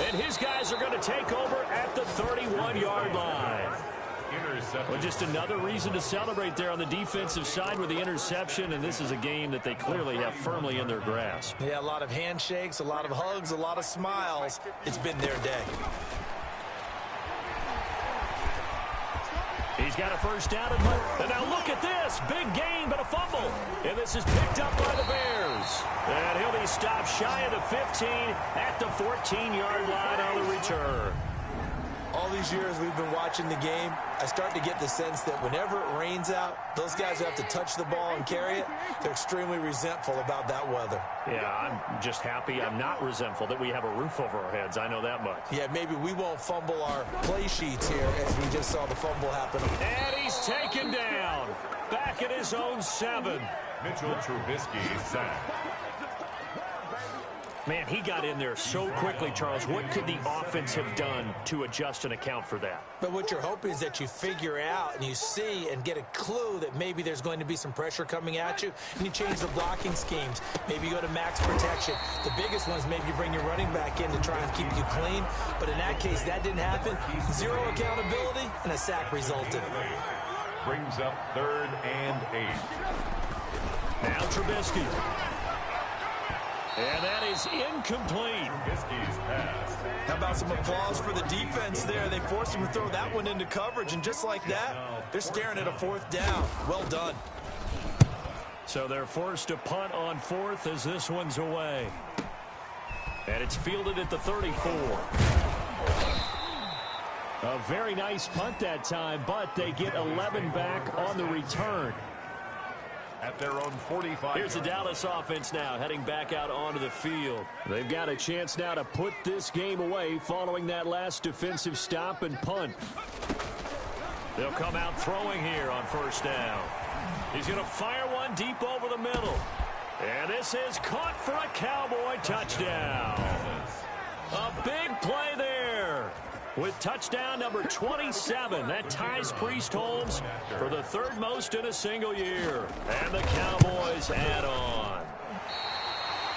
And his guys are going to take over at the 31-yard line. Well, just another reason to celebrate there on the defensive side with the interception, and this is a game that they clearly have firmly in their grasp. Yeah, a lot of handshakes, a lot of hugs, a lot of smiles. It's been their day. He's got a first down, and now look at this. Big gain, but a fumble. And this is picked up by the Bears. And he'll be stopped shy of the 15 at the 14-yard line on the return. All these years we've been watching the game, I start to get the sense that whenever it rains out, those guys who have to touch the ball and carry it, they're extremely resentful about that weather. Yeah, I'm just happy I'm not resentful that we have a roof over our heads. I know that much. Yeah, maybe we won't fumble our play sheets here as we just saw the fumble happen. And he's taken down. Back at his own 7. Mitchell Trubisky sacked. Man, he got in there so quickly, Charles. What could the offense have done to adjust and account for that? But what you're hoping is that you figure out and you see and get a clue that maybe there's going to be some pressure coming at you, and you change the blocking schemes. Maybe you go to max protection. The biggest one is maybe you bring your running back in to try and keep you clean. But in that case, that didn't happen. 0 accountability, and a sack resulted. Brings up 3rd and 8. Now Trubisky. And that is incomplete. Trubisky's pass. How about some applause for the defense there? They forced him to throw that one into coverage, and just like that, they're staring at a 4th down. Well done. So they're forced to punt on 4th as this one's away. And it's fielded at the 34. A very nice punt that time, but they get 11 back on the return. At their own 45. Here's the Dallas offense now heading back out onto the field. They've got a chance now to put this game away following that last defensive stop and punt. They'll come out throwing here on first down. He's going to fire one deep over the middle. And this is caught for a Cowboy touchdown. A big play there. With touchdown number 27, that ties Priest Holmes for the 3rd most in a single year. And the Cowboys add on.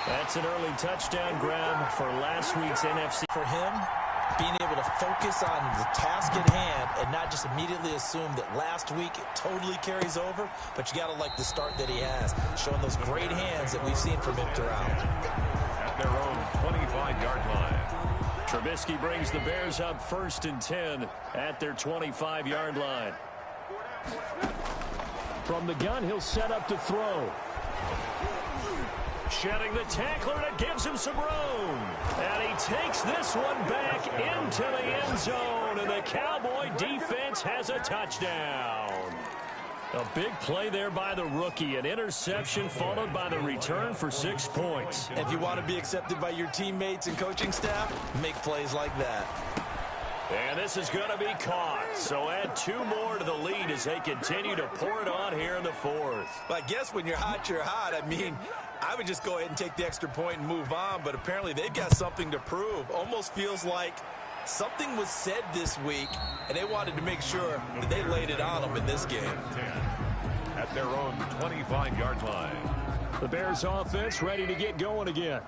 That's an early touchdown grab for last week's NFC. For him, being able to focus on the task at hand and not just immediately assume that last week it totally carries over, but you got to like the start that he has, showing those great hands that we've seen from him throughout. At their own 25-yard line. Trubisky brings the Bears up 1st and 10 at their 25-yard line. From the gun, he'll set up to throw. Shedding the tackler, and it gives him some room. And he takes this one back into the end zone, and the Cowboy defense has a touchdown. A big play there by the rookie. An interception followed by the return for 6 points. If you want to be accepted by your teammates and coaching staff, make plays like that. And this is going to be caught. So add 2 more to the lead as they continue to pour it on here in the fourth. Well, I guess when you're hot, you're hot. I mean, I would just go ahead and take the extra point and move on, but apparently they've got something to prove. Almost feels like something was said this week, and they wanted to make sure that they laid it on them in this game. At their own 25-yard line. The Bears offense ready to get going again.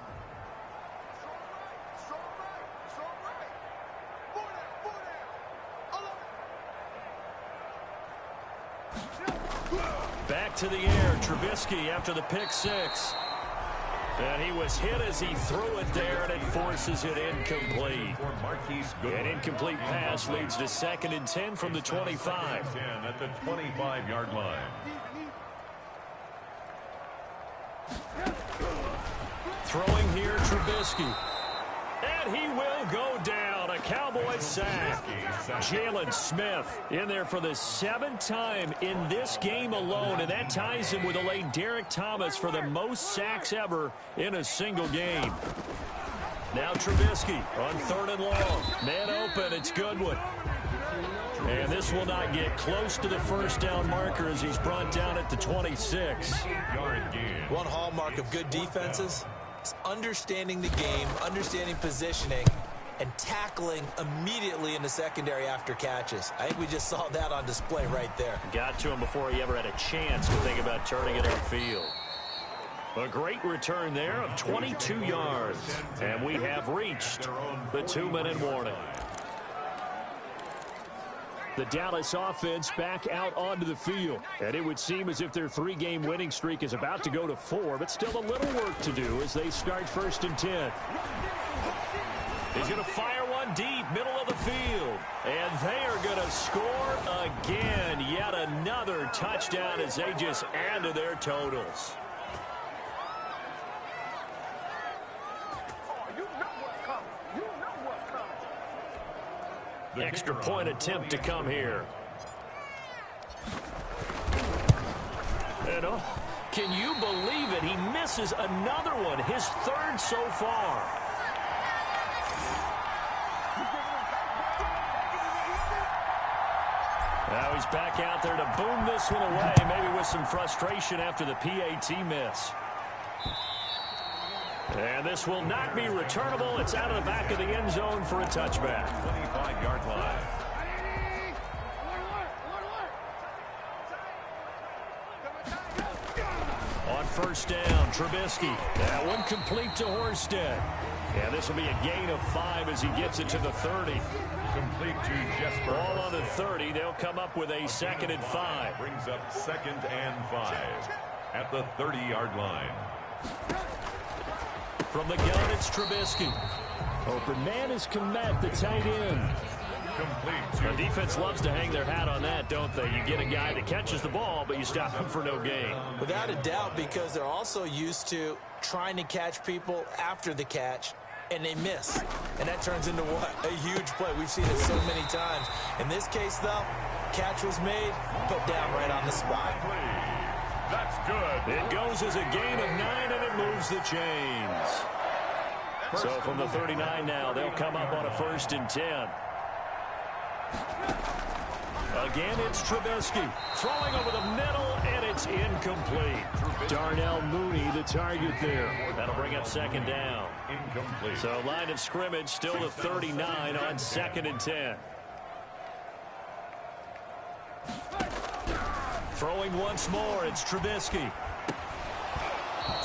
Back to the air, Trubisky after the pick 6. And he was hit as he threw it there, and it forces it incomplete. An incomplete pass leads to 2nd and 10 from the 25. 10 at the 25-yard line. Throwing here, Trubisky. And he will go down. A Cowboys sack. Jalen Smith in there for the 7th time in this game alone, and that ties him with the late Derek Thomas for the most sacks ever in a single game. Now Trubisky on 3rd and long. Man open, it's Goodwin. And this will not get close to the first down marker as he's brought down at the 26. One hallmark of good defenses is understanding the game, understanding positioning, and tackling immediately in the secondary after catches. I think we just saw that on display right there. Got to him before he ever had a chance to think about turning it upfield. A great return there of 22 yards. And we have reached the 2-minute warning. The Dallas offense back out onto the field. And it would seem as if their 3-game winning streak is about to go to 4, but still a little work to do as they start 1st and 10. He's going to fire one deep, middle of the field. And they are going to score again. Yet another touchdown as they just add to their totals. Extra point attempt to come here. And can you believe it? He misses another one, his 3rd so far. Now he's back out there to boom this one away, maybe with some frustration after the PAT miss. And this will not be returnable. It's out of the back of the end zone for a touchback. 25-yard line. On 1st down, Trubisky. That one complete to Horsted. And this will be a gain of 5 as he gets it to the 30. Complete to Jesper. Ball on the 30. They'll come up with a 2nd and 5. Brings up 2nd and 5 at the 30-yard line. From the gun, it's Trubisky. Open man is Komet, the tight end. Complete. The defense loves to hang their hat on that, don't they? You get a guy that catches the ball, but you stop him for no gain. Without a doubt, because they're also used to trying to catch people after the catch, and they miss. And that turns into what? A huge play. We've seen it so many times. In this case, though, catch was made, put down right on the spot. That's good. It goes as a gain of 9, and it moves the chains. So from the 39 now, they'll come up on a 1st and 10. Again, it's Trubisky. Throwing over the middle, and it's incomplete. Darnell Mooney, the target there. That'll bring up 2nd down. Incomplete. So line of scrimmage still to 39 on 2nd and 10. Throwing once more, it's Trubisky.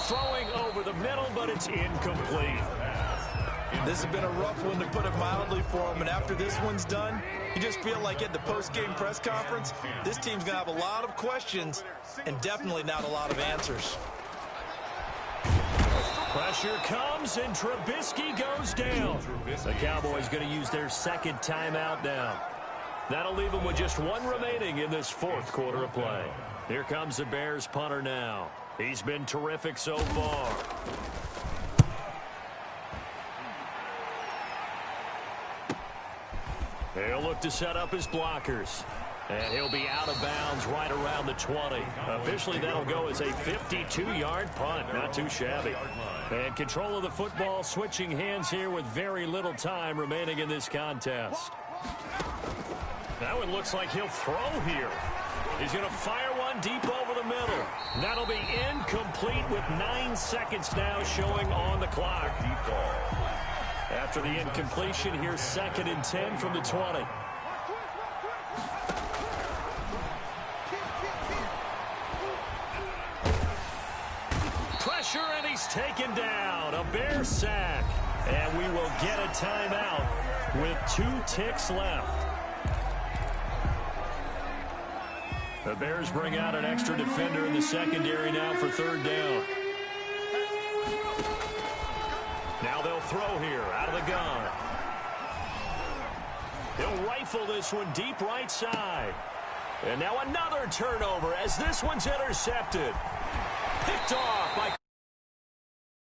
Throwing over the middle, but it's incomplete. This has been a rough one, to put it mildly, for him. And after this one's done, you just feel like at the post-game press conference, this team's going to have a lot of questions and definitely not a lot of answers. Pressure comes, and Trubisky goes down. The Cowboys going to use their 2nd timeout now. That'll leave them with just 1 remaining in this 4th quarter of play. Here comes the Bears punter now. He's been terrific so far. He'll look to set up his blockers. And he'll be out of bounds right around the 20. Officially, that'll go as a 52-yard punt. Not too shabby. And control of the football switching hands here with very little time remaining in this contest. Now it looks like he'll throw here. He's going to fire one deep over the middle. That'll be incomplete with 9 seconds now showing on the clock. After the incompletion, here's 2nd and 10 from the 20. Pressure, and he's taken down. A Bear sack. And we will get a timeout with 2 ticks left. The Bears bring out an extra defender in the secondary now for 3rd down. Now they'll throw here out of the gun. He'll rifle this one deep right side. And now another turnover as this one's intercepted. Picked off by